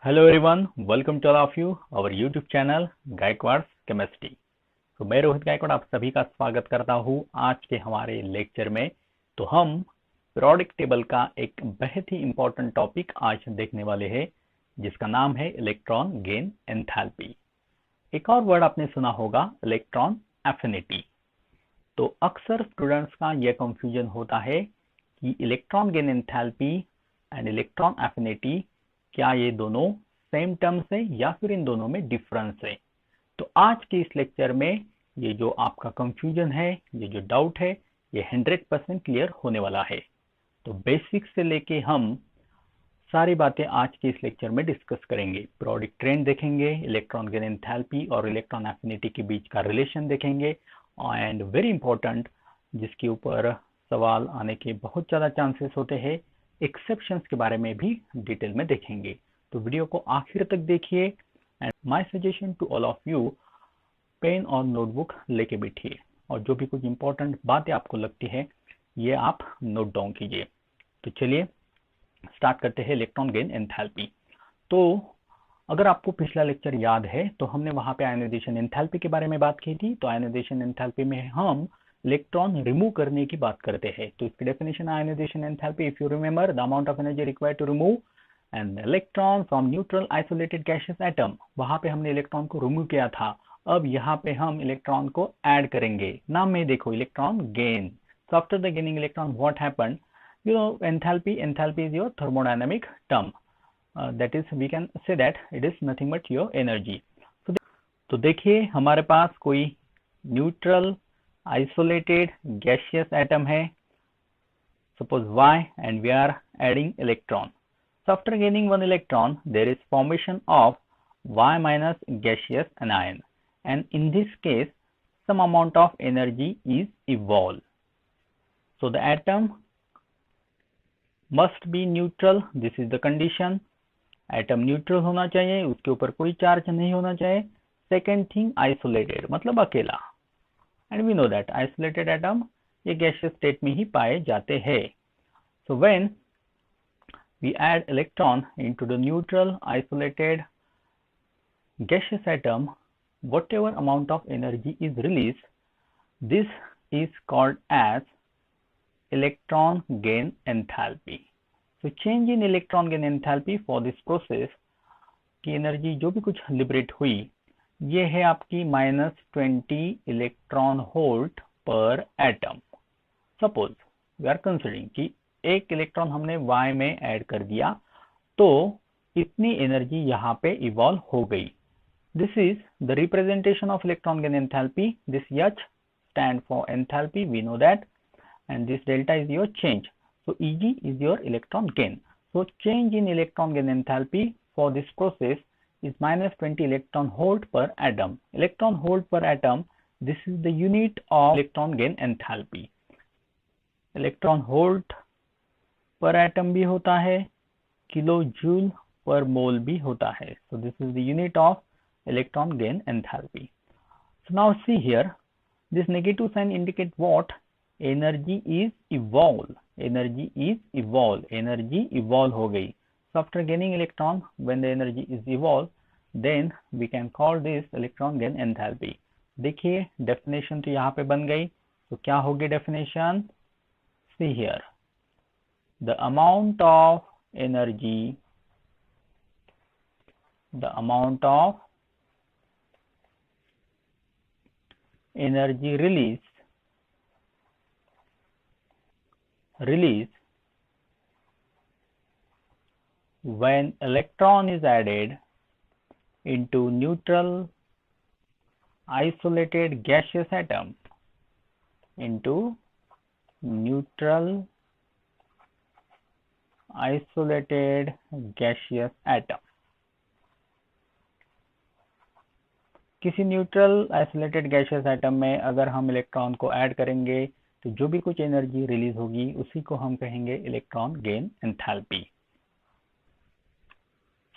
Hello everyone, welcome to all of you our YouTube channel Gaikwad chemistry. तो मैं रोहित गायकवाड़ आप सभी का स्वागत करता हूँ आज के हमारे लेक्चर में। तो हम पीरियोडिक टेबल का एक बहुत ही इम्पोर्टेंट टॉपिक आज देखने वाले हैं जिसका नाम है इलेक्ट्रॉन गेन एंथैल्पी। एक और वर्ड आपने सुना होगा इलेक्ट्रॉन एफिनिटी। तो अक्सर स्टूडेंट्स का यह कंफ्यूजन होता है कि electron gain enthalpy and electron affinity क्या ये दोनों सेम टर्म्स है या फिर इन दोनों में डिफरेंस है। तो आज के इस लेक्चर में ये जो आपका कंफ्यूजन है, ये जो डाउट है, ये 100% क्लियर होने वाला है। तो बेसिक से लेके हम सारी बातें आज के इस लेक्चर में डिस्कस करेंगे। पीरियोडिक ट्रेंड देखेंगे, इलेक्ट्रॉन गेन एंथैल्पी और इलेक्ट्रॉन एफिनिटी के बीच का रिलेशन देखेंगे एंड वेरी इंपॉर्टेंट जिसके ऊपर सवाल आने के बहुत ज़्यादा चांसेस होते हैं, एक्सेप्शंस के बारे में भी डिटेल में देखेंगे। तो वीडियो को आखिर तक देखिए and my suggestion to all of you, pen और नोटबुक लेके बैठिए और जो भी कुछ इंपॉर्टेंट बातें आपको लगती है ये आप नोट डाउन कीजिए। तो चलिए स्टार्ट करते हैं इलेक्ट्रॉन गेन एंथैल्पी। तो अगर आपको पिछला लेक्चर याद है तो हमने वहां पे आयोनाइजेशन एंथैल्पी के बारे में बात की थी। तो आयोनाइजेशन एंथैल्पी में हम इलेक्ट्रॉन रिमूव करने की बात करते हैं। तो इसकी definition ionization enthalpy, if you remember, the amount of energy required to remove an electron from neutral isolated gaseous atom. वहां पे हमने इलेक्ट्रॉन को रिमूव किया था। अब यहाँ पे हम इलेक्ट्रॉन को ऐड करेंगे। नाम में देखो electron gain. So after the gaining electron what happen, you know, enthalpy is your thermodynamic term, that is we can say that it is nothing but your energy. तो देखिए हमारे पास कोई न्यूट्रल आइसोलेटेड गैसियस एटम है, suppose Y, and we are adding electron. So after gaining one electron there is formation of Y minus gaseous anion, and in this case some amount of energy is evolved. So the atom must be neutral, this is the condition. Atom neutral होना चाहिए, उसके ऊपर कोई charge नहीं होना चाहिए। Second thing isolated मतलब अकेला, and we know that isolated atom ये गैसियस स्टेट में ही पाए जाते हैं। So when we add electron into the neutral isolated gaseous atom, whatever amount of energy is released, this is called as electron gain enthalpy. So change in electron gain enthalpy for this process की energy जो भी कुछ liberate हुई ये है आपकी -20 electron volt per atom. Suppose we are considering कि एक इलेक्ट्रॉन हमने Y में ऐड कर दिया तो इतनी एनर्जी यहाँ पे इवॉल्व हो गई। This is the representation of electron gain enthalpy. This H stand for enthalpy, we know that, and this delta is your change. So Eg is your electron gain. So change in electron gain enthalpy for this process is -20 electron volt per atom. Electron volt per atom, this is the unit of electron gain enthalpy. Electron volt per atom भी होता है, kilo joule per मोल भी होता है। So this is the unit of electron gain enthalpy. So now see here, this negative sign indicate what? Energy is evolved. Energy is evolved. Energy evolve हो गई. So after gaining electron, when the energy is evolved, then we can call this electron gain enthalpy. देखिए definition तो यहाँ पे बन गई। तो क्या होगी definition? See here, the amount of energy, the amount of energy release when electron is added into neutral isolated gaseous atom, into neutral isolated gaseous atom. किसी न्यूट्रल आइसोलेटेड गैसियस एटम में अगर हम इलेक्ट्रॉन को add करेंगे तो जो भी कुछ एनर्जी रिलीज होगी उसी को हम कहेंगे electron gain enthalpy.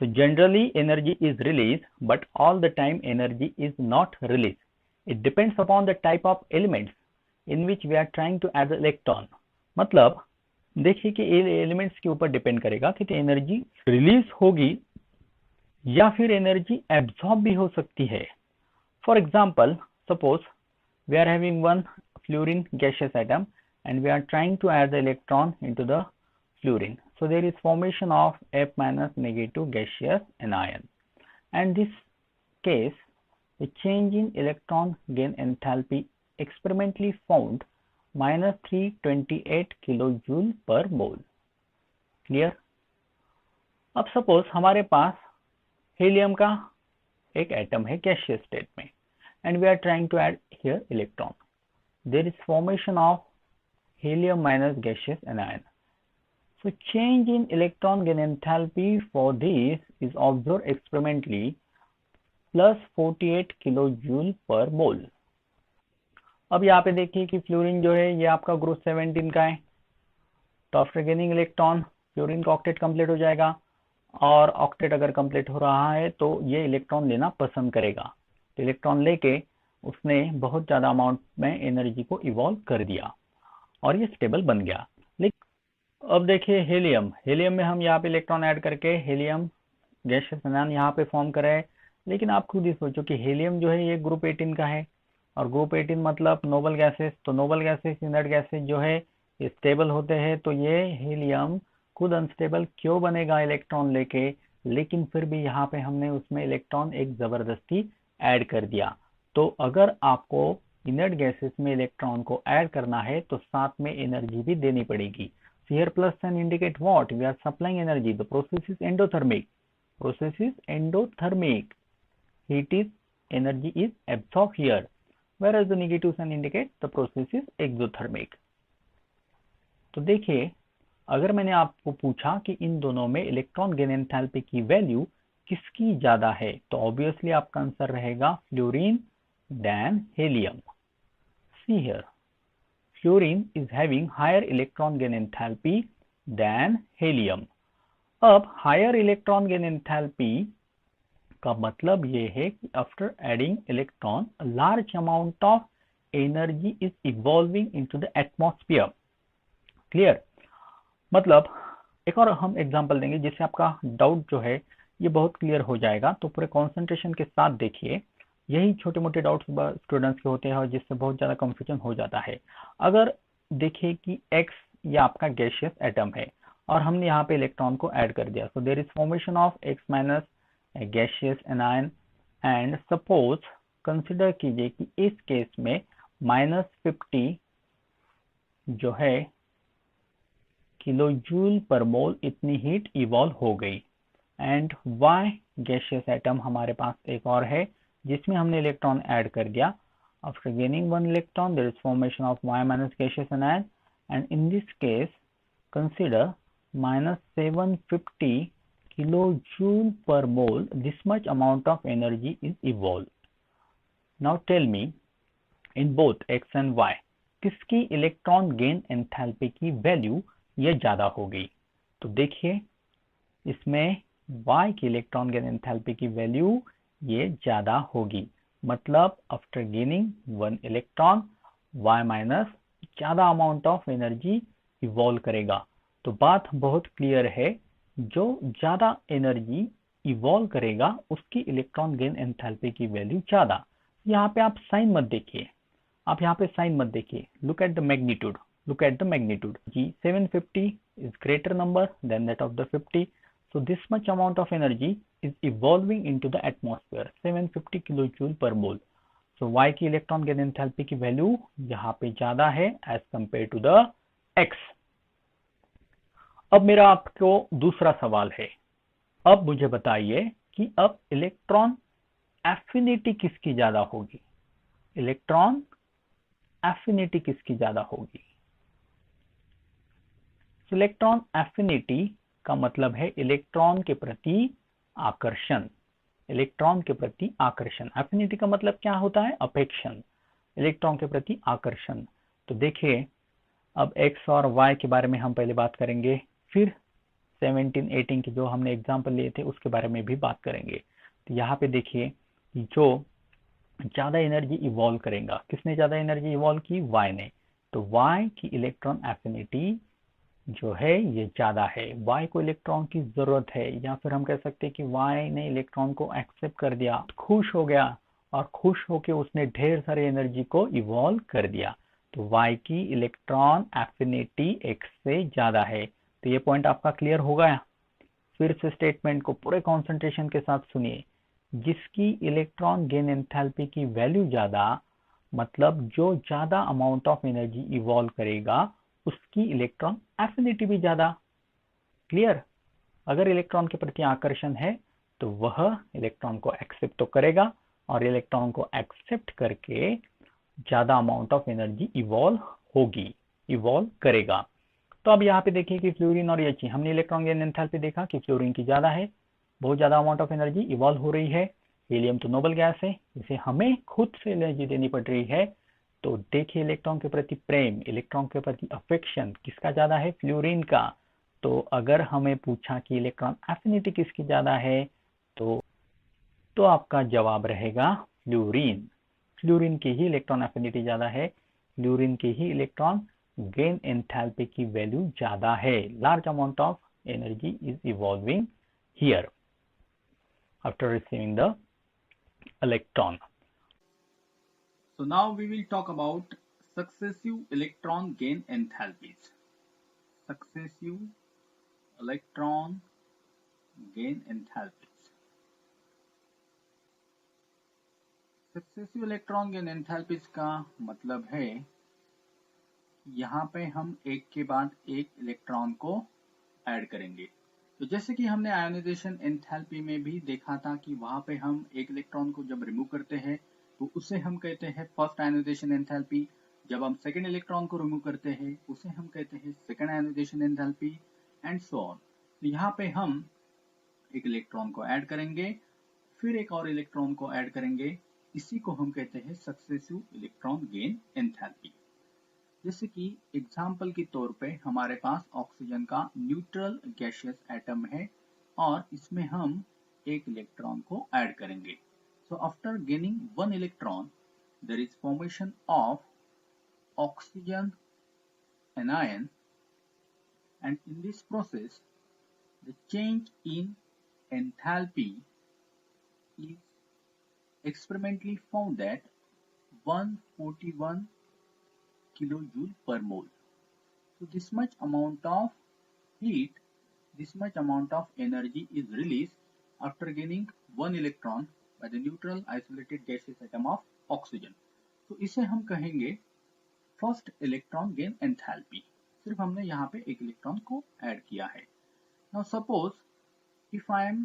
So generally energy is released, but all the time energy is not released. It depends upon the type of elements in which we are trying to add electron. मतलब देखिए कि elements के ऊपर depend करेगा कि energy release होगी या फिर एनर्जी एब्सॉर्ब भी हो सकती है। For example, suppose we are having one fluorine gaseous atom and we are trying to add the electron into the fluorine. So there is formation of F minus negative gaseous anion. And this case, the change in electron gain enthalpy experimentally found minus 328 kilojoule per mole. Clear? अब suppose हमारे पास helium का एक atom है gaseous state में and we are trying to add here electron. There is formation of helium minus gaseous anion. So change in electron gain enthalpy for this is observed experimentally plus 48 kilojoule per mole. अब यहाँ पे देखिए कि fluorine जो है ये आपका group 17 का है, तो आफ्टर गेनिंग इलेक्ट्रॉन फ्लोरीन का ऑक्टेट कंप्लीट हो जाएगा, और ऑक्टेट अगर कंप्लीट हो रहा है तो ये इलेक्ट्रॉन लेना पसंद करेगा। तो इलेक्ट्रॉन लेके उसने बहुत ज़्यादा अमाउंट में एनर्जी को इवॉल्व कर दिया और ये स्टेबल बन गया। लेकिन अब देखिए हेलियम में हम यहाँ पे इलेक्ट्रॉन ऐड करके हेलियम गैसियस एनायन यहाँ पे फॉर्म करें, लेकिन आप खुद ही सोचो कि हेलियम जो है ये ग्रुप 18 का है, और ग्रुप 18 मतलब नोबल गैसेस, तो नोबल गैसेस इनर्ट गैसेस जो है ये स्टेबल होते हैं, तो ये हीलियम खुद अनस्टेबल क्यों बनेगा इलेक्ट्रॉन लेके, लेकिन फिर भी यहाँ पे हमने उसमें इलेक्ट्रॉन एक जबरदस्ती ऐड कर दिया। तो अगर आपको इनर्ट गैसेस में इलेक्ट्रॉन को ऐड करना है तो साथ में एनर्जी भी देनी पड़ेगी। Here plus sign indicate what, we are supplying energy, the process is endothermic, heat is energy is absorbed here, whereas the negative sign indicate the process is exothermic. तो देखिए, अगर मैंने आपको पूछा कि इन दोनों में इलेक्ट्रॉन गेन एंथैल्पी की वैल्यू किसकी ज्यादा है, तो ऑब्वियसली आपका आंसर रहेगा fluorine than helium. See here, fluorine is having higher electron gain enthalpy than helium. अब हायर इलेक्ट्रॉन गेन एंथैल्पी का मतलब ये है कि after adding electron a large amount of energy is evolving into the atmosphere. Clear? मतलब एक और हम एग्जांपल देंगे जिससे आपका डाउट जो है ये बहुत क्लियर हो जाएगा, तो पूरे कंसंट्रेशन के साथ देखिए। यही छोटे मोटे डाउट्स स्टूडेंट्स के होते हैं और जिससे बहुत ज़्यादा कंफ्यूजन हो जाता है। अगर देखिए कि X ये आपका गैसियस एटम है और हमने यहाँ पे इलेक्ट्रॉन को ऐड कर दिया, so there is formation of X minus gaseous anion, and suppose consider कीजिए कि इस केस में -50 जो है किलोजूल पर मोल इतनी हीट इवॉल्व हो गई। एंड Y गैसियस एटम हमारे पास एक और है जिसमें हमने इलेक्ट्रॉन ऐड कर दिया। After gaining one electron there is formation of Y minus gaseous anion, and in this case consider -750 kilojoule per mole, this much amount of energy is evolved. Now tell me, in both X and Y, किसकी electron gain enthalpy की value ये ज्यादा होगी? तो देखिए इसमें Y की electron gain enthalpy की वैल्यू ये ज्यादा होगी, मतलब after gaining one electron Y minus ज्यादा अमाउंट ऑफ एनर्जी इवॉल्व करेगा। तो बात बहुत क्लियर है, जो ज्यादा एनर्जी इवॉल्व करेगा उसकी इलेक्ट्रॉन गेन एंथैल्पी की वैल्यू ज्यादा। यहाँ पे आप साइन मत देखिए, लुक एट द मैग्नीट्यूड, जी 750 is greater number than that of the 50, so this much amount of energy is evolving into the atmosphere, 750 kilojoule per mole. So Y की electron gain enthalpy की value यहाँ पे ज्यादा है as compare to the X। अब मेरा आपको दूसरा सवाल है, अब मुझे बताइए कि अब इलेक्ट्रॉन एफिनिटी किसकी ज्यादा होगी? इलेक्ट्रॉन एफिनिटी का मतलब है इलेक्ट्रॉन के प्रति आकर्षण। एफिनिटी का मतलब क्या होता है? अपेक्षण, इलेक्ट्रॉन के प्रति आकर्षण। तो देखिए, अब X और Y के बारे में हम पहले बात करेंगे, फिर 17, 18 के जो हमने एग्जाम्पल लिए थे उसके बारे में भी बात करेंगे। तो यहाँ पे देखिए, जो ज्यादा एनर्जी इवॉल्व करेगा, किसने ज्यादा एनर्जी इवॉल्व की? Y ने। तो Y की इलेक्ट्रॉन एफिनिटी जो है ये ज्यादा है, Y को इलेक्ट्रॉन की जरूरत है, या फिर हम कह सकते हैं कि Y ने इलेक्ट्रॉन को एक्सेप्ट कर दिया, खुश हो गया, और खुश होके उसने ढेर सारे एनर्जी को इवॉल्व कर दिया। तो Y की इलेक्ट्रॉन एफिनिटी X से ज्यादा है। तो ये पॉइंट आपका क्लियर हो गया। फिर से स्टेटमेंट को पूरे कॉन्सेंट्रेशन के साथ सुनिए। जिसकी इलेक्ट्रॉन गेन एंथैल्पी की वैल्यू ज्यादा, मतलब जो ज्यादा अमाउंट ऑफ एनर्जी इवॉल्व करेगा, उसकी इलेक्ट्रॉन एफिनिटी भी ज्यादा। क्लियर? अगर इलेक्ट्रॉन के प्रति आकर्षण है तो वह इलेक्ट्रॉन को एक्सेप्ट तो करेगा, और इलेक्ट्रॉन को एक्सेप्ट करके ज्यादा अमाउंट ऑफ एनर्जी इवॉल्व होगी, इवॉल्व करेगा। तो अब यहाँ पे देखिए कि फ्लोरीन और He, हमने इलेक्ट्रॉन गेन एंथैल्पी देखा कि फ्लोरीन की ज्यादा है, बहुत ज्यादा अमाउंट ऑफ एनर्जी इवॉल्व हो रही है। हीलियम तो नोबल गैस है, इसे हमें खुद से एनर्जी देनी पड़ रही है। तो देखिए इलेक्ट्रॉन के प्रति प्रेम, इलेक्ट्रॉन के प्रति अफेक्शन किसका ज्यादा है? फ्लोरीन का। तो अगर हमें पूछा कि इलेक्ट्रॉन एफिनिटी किसकी ज्यादा है, तो आपका जवाब रहेगा फ्लोरीन। फ्लोरीन की ही इलेक्ट्रॉन एफिनिटी ज्यादा है, फ्लोरीन की ही इलेक्ट्रॉन गेन एंथैल्पी की वैल्यू ज्यादा है। Large amount of energy is evolving here after receiving the electron. So now we will talk about successive electron gain enthalpies. Successive electron gain enthalpies. Successive electron gain enthalpies का मतलब है यहाँ पे हम एक के बाद एक इलेक्ट्रॉन को ऐड करेंगे। तो जैसे कि हमने आयोनाइजेशन एंथैल्पी में भी देखा था कि वहां पे हम एक इलेक्ट्रॉन को जब रिमूव करते हैं तो उसे हम कहते हैं फर्स्ट आयोनाइजेशन एंथैल्पी। जब हम सेकेंड इलेक्ट्रॉन को रिमूव करते हैं उसे हम कहते हैं second ionization enthalpy, and so on. तो यहाँ पे हम एक इलेक्ट्रॉन को ऐड करेंगे, फिर एक और इलेक्ट्रॉन को ऐड करेंगे, इसी को हम कहते हैं सक्सेसिव इलेक्ट्रॉन गेन एंथैल्पी। जैसे कि एग्जाम्पल के तौर पे हमारे पास ऑक्सीजन का न्यूट्रल गैसियस एटम है और इसमें हम एक इलेक्ट्रॉन को ऐड करेंगे। So after gaining one electron there is formation of oxygen anion, and in this process the change in enthalpy is experimentally found that 141 kilojoule per mole. So this much amount of heat, this much amount of energy is released after gaining one electron by the neutral isolated gaseous atom of oxygen. तो इसे हम कहेंगे first electron gain enthalpy. सिर्फ हमने यहाँ पे एक electron को ऐड किया है। Now suppose if I am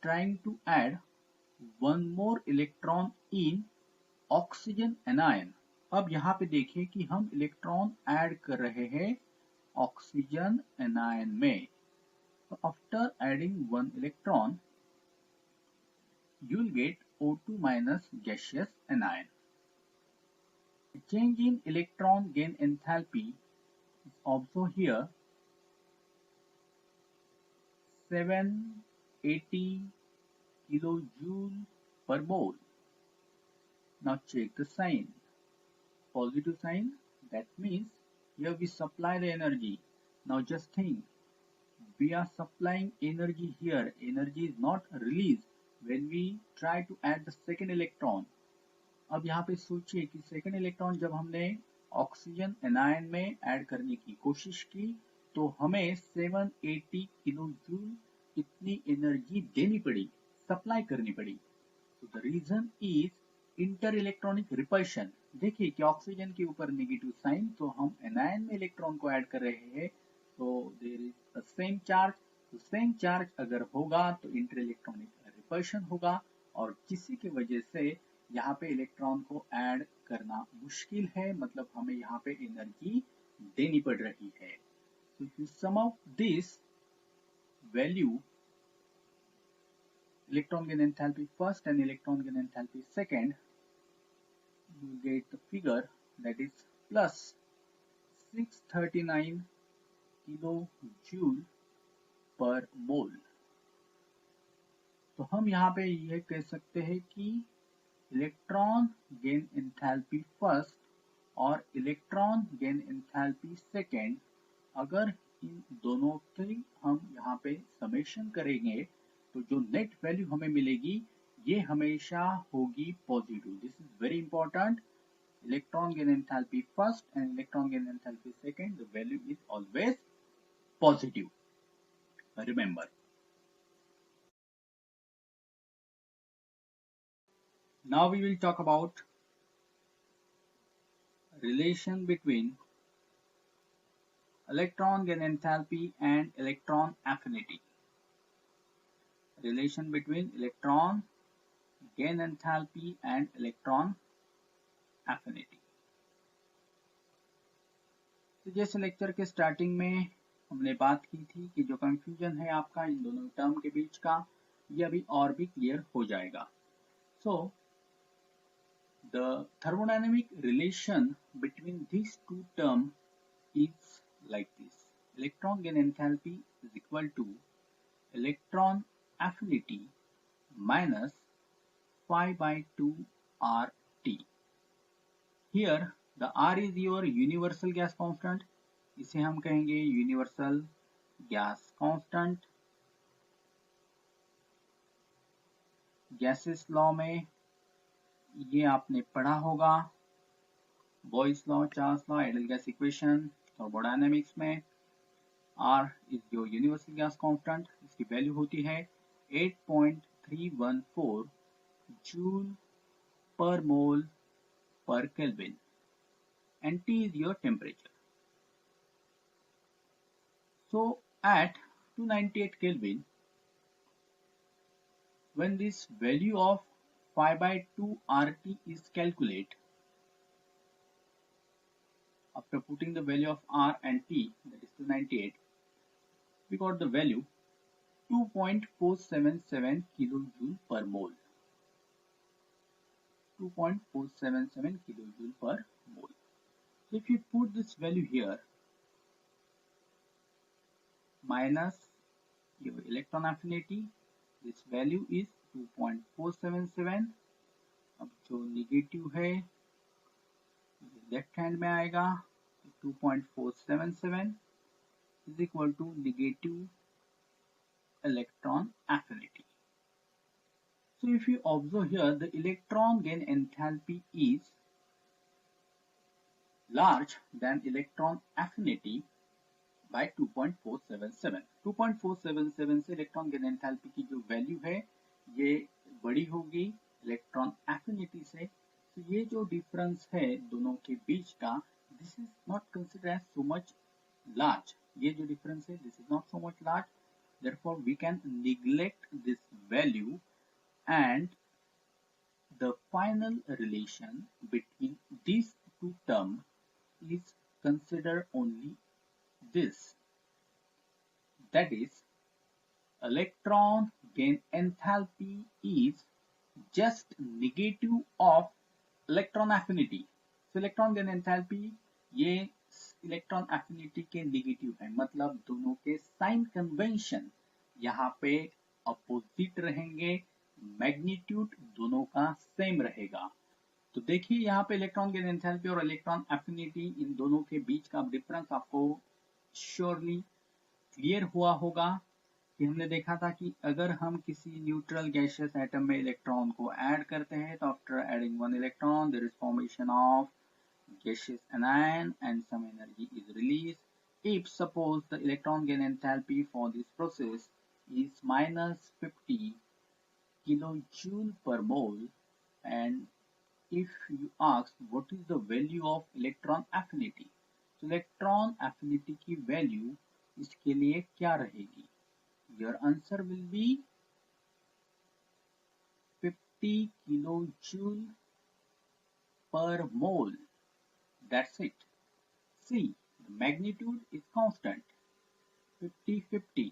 trying to add one more electron in oxygen anion. अब यहाँ पे देखिए कि हम इलेक्ट्रॉन ऐड कर रहे हैं ऑक्सीजन एनायन में। So after adding one electron, you will get O2 minus gaseous anion. The change in electron gain enthalpy is also here 780 kilojoule per mole. Now check the sign. Positive sign, that means here we supply the energy. Now just think, we are supplying energy here. Energy is not released when we try to add the second electron. अब यहाँ पे सोचिए कि second electron जब हमने oxygen anion में add करने की कोशिश की तो हमें 780 किलो जूल इतनी एनर्जी देनी पड़ी, सप्लाई करनी पड़ी। तो the reason is inter electronic repulsion. देखिए कि ऑक्सीजन के ऊपर नेगेटिव साइन, तो हम एनायन में इलेक्ट्रॉन को ऐड कर रहे हैं, तो देयर इज सेम चार्ज। तो सेम चार्ज अगर होगा तो इंटर इलेक्ट्रॉनिक रिपल्शन होगा, और किसी की वजह से यहाँ पे इलेक्ट्रॉन को ऐड करना मुश्किल है, मतलब हमें यहाँ पे एनर्जी देनी पड़ रही है। So if you sum up this value, electron gain enthalpy first and electron gain enthalpy second, you get the figure that is plus 639 kilojoule per mole. तो हम यहाँ पे ये कह सकते हैं कि इलेक्ट्रॉन गेन एंथैल्पी फर्स्ट और इलेक्ट्रॉन गेन एंथैल्पी सेकेंड अगर इन दोनों की हम यहाँ पे समेशन करेंगे तो जो नेट वैल्यू हमें मिलेगी ये हमेशा होगी positive. This is very important. Electron gain enthalpy first and electron gain enthalpy second, the value is always positive, remember. Now we will talk about relation between electron gain enthalpy and electron affinity. Relation between electron gain enthalpy and electron affinity. तो जैसे lecture के starting में हमने बात की थी कि जो कंफ्यूजन है आपका इन दोनों टर्म के बीच का, ये अभी और भी क्लियर हो जाएगा। So the thermodynamic relation between these two terms is like this. Electron gain enthalpy is equal to electron affinity minus phi by 2 RT. Here the R is your universal gas constant. इसे हम कहेंगे universal gas constant. Gases law में ये आपने पढ़ा होगा, boys law, Charles law, ideal gas equation, thermodynamics में R is your universal gas constant. इसकी वैल्यू होती है 8.314 joule per mole per kelvin and T is your temperature. So at 298 Kelvin, when this value of phi by 2 RT is calculated, after putting the value of R and T, that is 298, we got the value 2.477 kilojoule per mole. 2.477 kilojoule per mole. So if you put this value here minus your electron affinity, this value is 2.477. अब जो negative है left hand में आएगा, 2.477 is equal to negative electron affinity. So if you observe here, the electron gain enthalpy is large than electron affinity by 2.477. 2.477 से electron gain enthalpy की जो value है ये बड़ी होगी इलेक्ट्रॉन एफिनिटी से। तो ये जो डिफरेंस है दोनों के बीच का, this is not considered as so much large. ये जो डिफरेंस है this is not so much large, therefore we can neglect this value and the final relation between these two terms is considered only this, that is electron gain enthalpy is just negative of electron affinity. So electron gain enthalpy ये electron affinity के negative है, मतलब दोनों के sign convention यहाँ पे opposite रहेंगे, magnitude दोनों का सेम रहेगा। तो देखिए यहाँ पे इलेक्ट्रॉन गेन एंथैल्पी और इलेक्ट्रॉन एफिनिटी इन दोनों के बीच का डिफरेंस आपको श्योरली क्लियर हुआ होगा कि हमने देखा था कि अगर हम किसी न्यूट्रल गैसियस एटम में इलेक्ट्रॉन को ऐड करते हैं तो after adding one electron there is formation of gaseous anion and some energy is released if suppose the electron gain enthalpy for this process is minus 50 kilojoule per mole, and if you ask what is the value of electron affinity, so electron affinity की value इसके लिए क्या रहेगी? Your answer will be 50 kilojoule per mole. That's it. See, the magnitude is constant 50-50,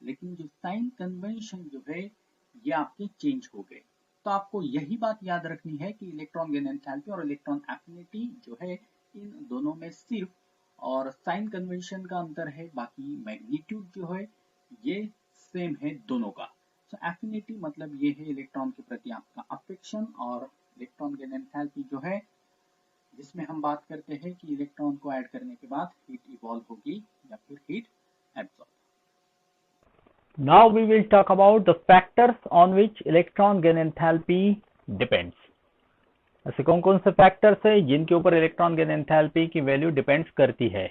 लेकिन जो sign convention जो है ये आपके चेंज हो गए। तो आपको यही बात याद रखनी है कि इलेक्ट्रॉन गेन एंथैल्पी और इलेक्ट्रॉन एफिनिटी जो है इन दोनों में सिर्फ और साइन कन्वेंशन का अंतर है, बाकी मैग्नीट्यूड जो है ये सेम है दोनों का। सो एफिनिटी मतलब ये है इलेक्ट्रॉन के प्रति आपका अफेक्शन, और इलेक्ट्रॉन गेन एंथैल्पी जो है जिसमें हम बात करते हैं कि इलेक्ट्रॉन को ऐड करने के बाद हीट इवॉल्व होगी या फिर heat absorb. Now we will talk about the factors on which electron gain enthalpy depends. ऐसे कौन कौन से फैक्टर्स है जिनके ऊपर इलेक्ट्रॉन गेन एंथैल्पी की वैल्यू डिपेंड्स करती है।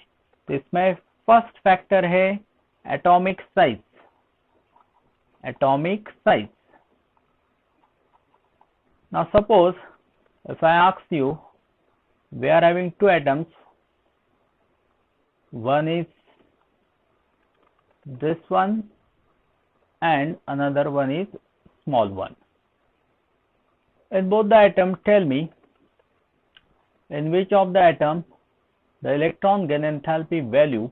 तो इसमें फर्स्ट फैक्टर है atomic size. Atomic size. Now suppose if I ask you, we are having two atoms, one is this one and another one is small one. In both the atom, tell me in which of the atom the electron gain enthalpy value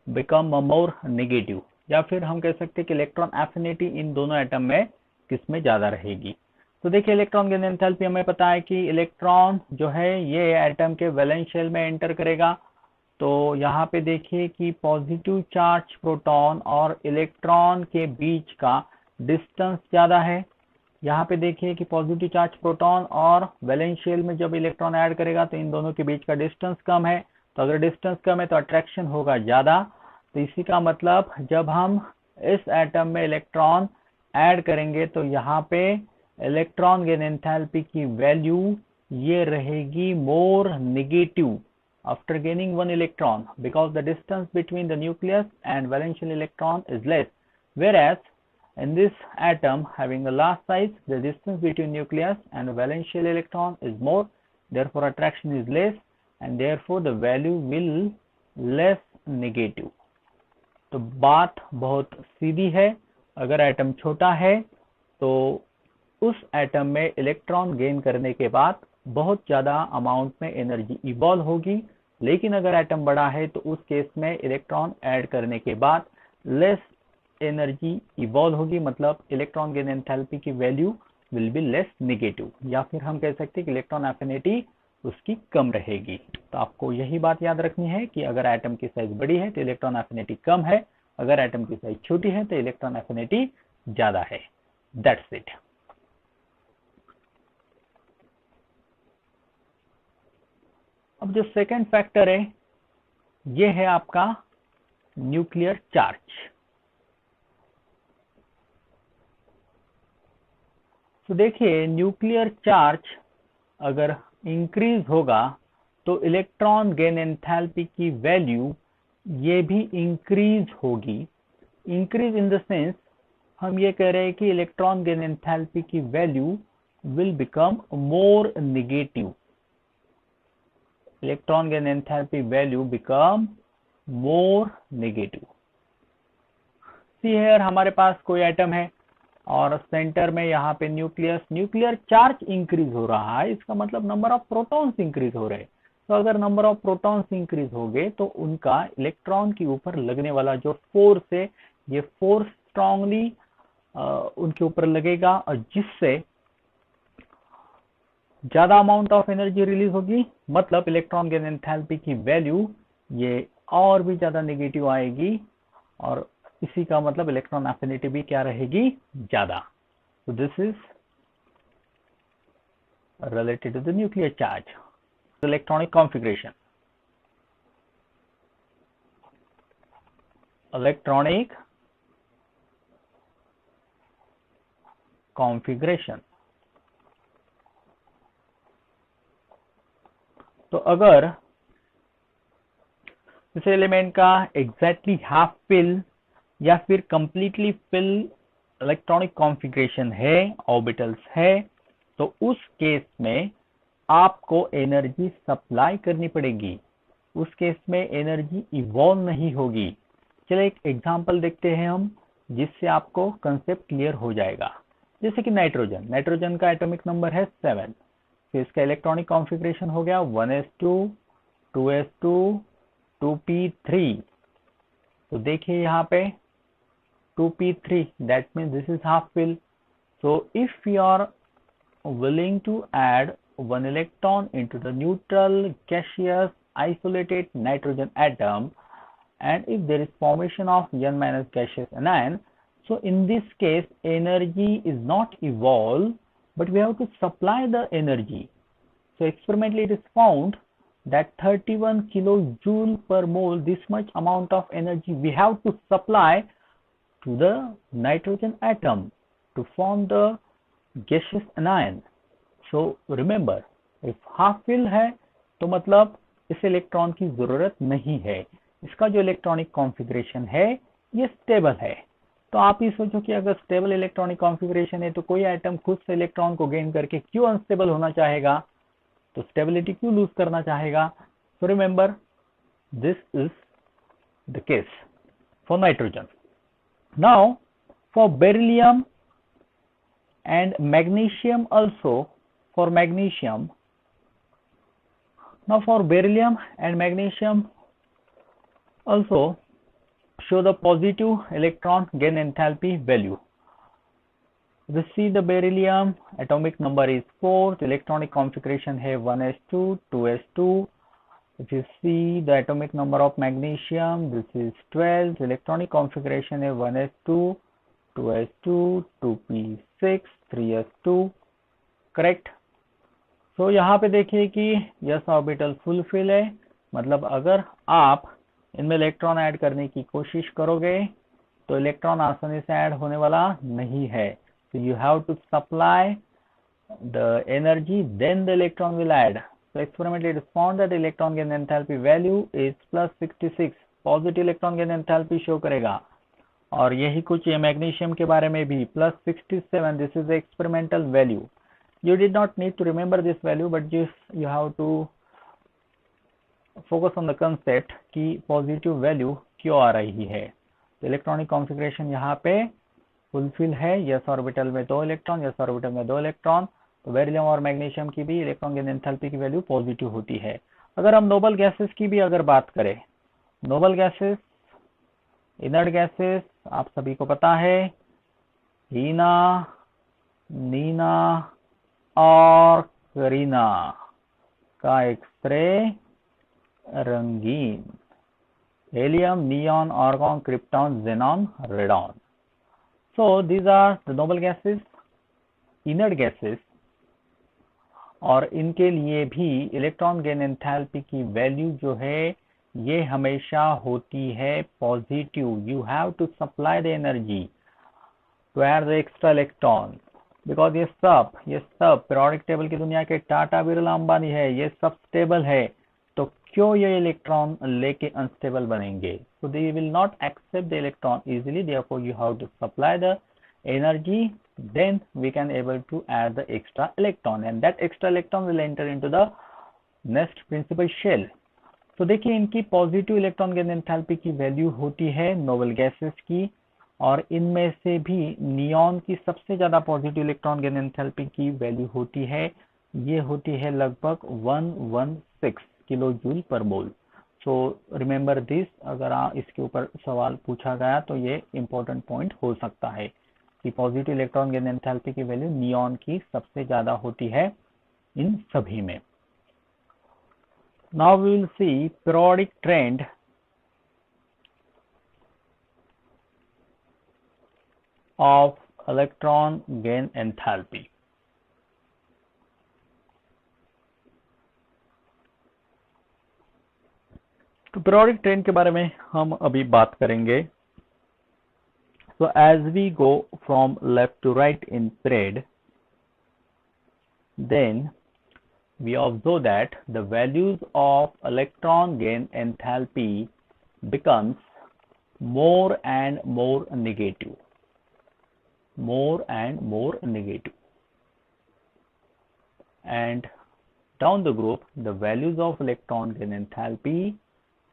become more negative, या फिर हम कह सकते हैं कि electron affinity इन दोनों atom में किसमें ज्यादा रहेगी। तो देखिए इलेक्ट्रॉन गेन एंथैल्पी हमें पता है कि इलेक्ट्रॉन जो है ये एटम के वैलेंस शेल में एंटर करेगा। तो यहाँ पे देखिए कि पॉजिटिव चार्ज प्रोटॉन और इलेक्ट्रॉन के बीच का डिस्टेंस ज्यादा है। यहाँ पे देखिए कि पॉजिटिव चार्ज प्रोटॉन और वैलेंस शेल में जब इलेक्ट्रॉन ऐड करेगा तो इन दोनों के बीच का डिस्टेंस कम है। तो अगर डिस्टेंस कम है तो अट्रैक्शन होगा ज्यादा। तो इसी का मतलब जब हम इस एटम में इलेक्ट्रॉन ऐड करेंगे तो यहाँ पे इलेक्ट्रॉन गेन एंथैल्पी की वैल्यू ये रहेगी more negative after gaining one electron, because the distance between the nucleus and valence electron is less, whereas in this atom having a large size, the distance between nucleus and valence electron is more, therefore attraction is less and therefore the value will less negative. तो बात बहुत सीधी है। अगर atom छोटा है तो उस atom में इलेक्ट्रॉन गेन करने के बाद बहुत ज्यादा अमाउंट में एनर्जी इवॉल्व होगी, लेकिन अगर एटम बड़ा है तो उस केस में इलेक्ट्रॉन ऐड करने के बाद लेस एनर्जी इवॉल्व होगी, मतलब इलेक्ट्रॉन गेन एंथैल्पी की value will be less negative, या फिर हम कह सकते हैं कि इलेक्ट्रॉन एफिनिटी उसकी कम रहेगी। तो आपको यही बात याद रखनी है कि अगर एटम की साइज बड़ी है तो इलेक्ट्रॉन एफिनिटी कम है, अगर एटम की साइज छोटी है तो इलेक्ट्रॉन एफिनिटी ज्यादा है। That's it. अब जो सेकंड फैक्टर है ये है आपका न्यूक्लियर चार्ज। तो देखिए न्यूक्लियर चार्ज अगर इंक्रीज होगा तो इलेक्ट्रॉन गेन एंथैल्पी की वैल्यू ये भी इंक्रीज होगी। इंक्रीज इन द सेंस हम ये कह रहे हैं कि इलेक्ट्रॉन गेन एंथैल्पी की value will become more negative. Electron gain enthalpy value become more negative. See here हमारे पास कोई एटम है और सेंटर में यहाँ पे न्यूक्लियर चार्ज इंक्रीज हो रहा है, इसका मतलब नंबर ऑफ प्रोटॉन्स इंक्रीज हो रहे हैं। तो अगर नंबर ऑफ प्रोटॉन्स इंक्रीज हो गए तो उनका इलेक्ट्रॉन के ऊपर लगने वाला जो फोर्स है ये फोर्स स्ट्रांगली उनके ऊपर लगेगा और जिससे ज्यादा अमाउंट ऑफ एनर्जी रिलीज होगी, मतलब इलेक्ट्रॉन गेन एंथैल्पी की वैल्यू ये और भी ज्यादा नेगेटिव आएगी और इसी का मतलब इलेक्ट्रॉन एफिनिटी भी क्या रहेगी, ज्यादा। तो this is related to the nuclear charge. Electronic configuration. Electronic configuration. तो अगर इस एलिमेंट का एग्जैक्टली हाफ फिल या फिर कंप्लीटली फिल इलेक्ट्रॉनिक कॉन्फ़िगरेशन है, ऑर्बिटल्स है, तो उस केस में आपको एनर्जी सप्लाई करनी पड़ेगी। उस केस में एनर्जी इवॉल्व नहीं होगी। चलिए एक एग्जांपल देखते हैं हम, जिससे आपको कंसेप्ट क्लियर हो जाएगा। जैसे कि नाइट्रोजन का एटॉमिक नंबर है 7, फिर इसका इलेक्ट्रॉनिक कॉन्फ़िगरेशन हो गया 1s2 2s2 2p3। तो देखिए यहाँ पे 2p3, that means this is half fill. So if we are willing to add one electron into the neutral gaseous isolated nitrogen atom, and if there is formation of N minus gaseous anion, so in this case energy is not evolved, but we have to supply the energy. So experimentally it is found that 31 kilojoule per mole, this much amount of energy we have to supply to the nitrogen atom to form the gaseous anion. So remember, if half fill है तो मतलब इस electron की जरूरत नहीं है, इसका जो इलेक्ट्रॉनिक कॉन्फ़िगरेशन है ये स्टेबल है। तो आप ही सोचो कि अगर स्टेबल इलेक्ट्रॉनिक कॉन्फ़िगरेशन है तो कोई एटम खुद से इलेक्ट्रॉन को गेन करके क्यों अनस्टेबल होना चाहेगा, तो स्टेबिलिटी क्यों लूज करना चाहेगा। So remember, this is the case for nitrogen. Now for beryllium and magnesium also, for magnesium, now for beryllium and magnesium also show the positive electron gain enthalpy value. We see the beryllium atomic number is 4, the electronic configuration है 1s2 2s2. If you see the atomic number of magnesium, this is 12, the electronic configuration है 1s2 2s2 2p6 3s2, correct. सो यहाँ पे देखिए कि yes orbital full fill है, मतलब अगर आप इनमें इलेक्ट्रॉन ऐड करने की कोशिश करोगे तो इलेक्ट्रॉन आसानी से ऐड होने वाला नहीं है। So you have to supply the energy, then the electron will add. So experimentally it is found that electron gain enthalpy value is plus 66, positive electron gain enthalpy show करेगा। और यही कुछ ये मैग्नीशियम के बारे में भी plus 67, this is the experimental value. You did not need to remember this value, but just you have to focus on the concept कि पॉजिटिव वैल्यू क्यों आ रही है। तो इलेक्ट्रॉनिक कॉन्फ़िगरेशन यहाँ पे फुलफिल है, यस ऑर्बिटल में 2 इलेक्ट्रॉन, यस ऑर्बिटल में 2 इलेक्ट्रॉन। तो बेरिलियम और मैग्नीशियम की भी इलेक्ट्रॉन गेन एंथैल्पी की वैल्यू पॉजिटिव होती है। अगर हम नोबल गैसेस की भी अगर बात करें, नोबल गैसेस, इनर्ट गैसेस आप सभी को पता है, हीना, नीना और करीना का एक्सरे रंगीन, helium, neon, argon, krypton, xenon, radon. So these are the noble gases, inert gases, और इनके लिए भी इलेक्ट्रॉन गेन एंथैल्पी की वैल्यू जो है ये हमेशा होती है positive. You have to supply the energy to add the extra electron, because ये सब पीरियोडिक टेबल की दुनिया के टाटा, बिरला, अंबानी है, ये सब स्टेबल है, तो क्यों ये इलेक्ट्रॉन लेके अनस्टेबल बनेंगे। So they will not accept the electron easily, therefore you have to supply the energy, then we can able to add the extra electron and that extra electron will enter into the next principal shell. तो देखिए इनकी positive electron gain enthalpy की value होती है noble gases की, और इनमें से भी नियॉन की सबसे ज्यादा पॉजिटिव इलेक्ट्रॉन गेन एंथैल्पी की वैल्यू होती है, ये होती है लगभग 116 kilo joule per mole. So remember this, अगर इसके ऊपर सवाल पूछा गया तो ये इंपॉर्टेंट पॉइंट हो सकता है कि पॉजिटिव इलेक्ट्रॉन गेन एंथैल्पी की वैल्यू नियॉन की सबसे ज्यादा होती है इन सभी में। Now we will see periodic trend of electron gain enthalpy. तो पीरियोडिक ट्रेंड के बारे में हम अभी बात करेंगे। So as we go from left to right in period, then we observe that the values of electron gain enthalpy becomes more and more negative, and down the group the values of electron gain enthalpy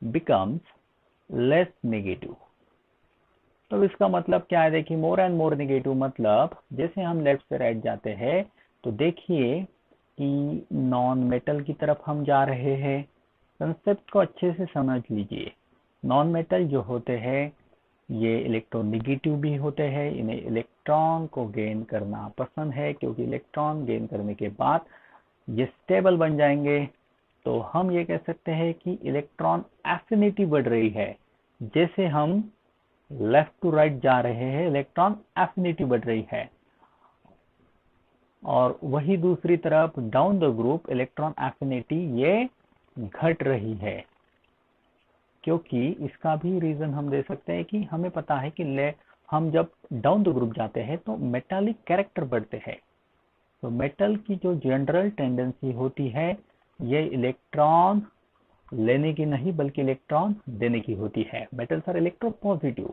becomes less negative. तो इसका मतलब क्या है, देखिए मोर and more negative मतलब जैसे हम left से राइट जाते हैं तो देखिए कि नॉन मेटल की तरफ हम जा रहे हैं। कंसेप्ट को अच्छे से समझ लीजिए। नॉन मेटल जो होते हैं ये इलेक्ट्रोनेगेटिव भी होते हैं, इन्हें इलेक्ट्रॉन को गेन करना पसंद है क्योंकि इलेक्ट्रॉन गेन करने के बाद ये स्टेबल बन जाएंगे। तो हम ये कह सकते हैं कि इलेक्ट्रॉन एफिनिटी बढ़ रही है, जैसे हम लेफ्ट टू राइट जा रहे हैं इलेक्ट्रॉन एफिनिटी बढ़ रही है, और वही दूसरी तरफ down the group electron affinity ये घट रही है, क्योंकि इसका भी रीजन हम दे सकते हैं कि हमें पता है कि हम जब डाउन द ग्रुप जाते हैं तो मेटालिक कैरेक्टर बढ़ते हैं। तो मेटल की जो जनरल टेंडेंसी होती है ये इलेक्ट्रॉन लेने की नहीं बल्कि इलेक्ट्रॉन देने की होती है। Metals are electropositive.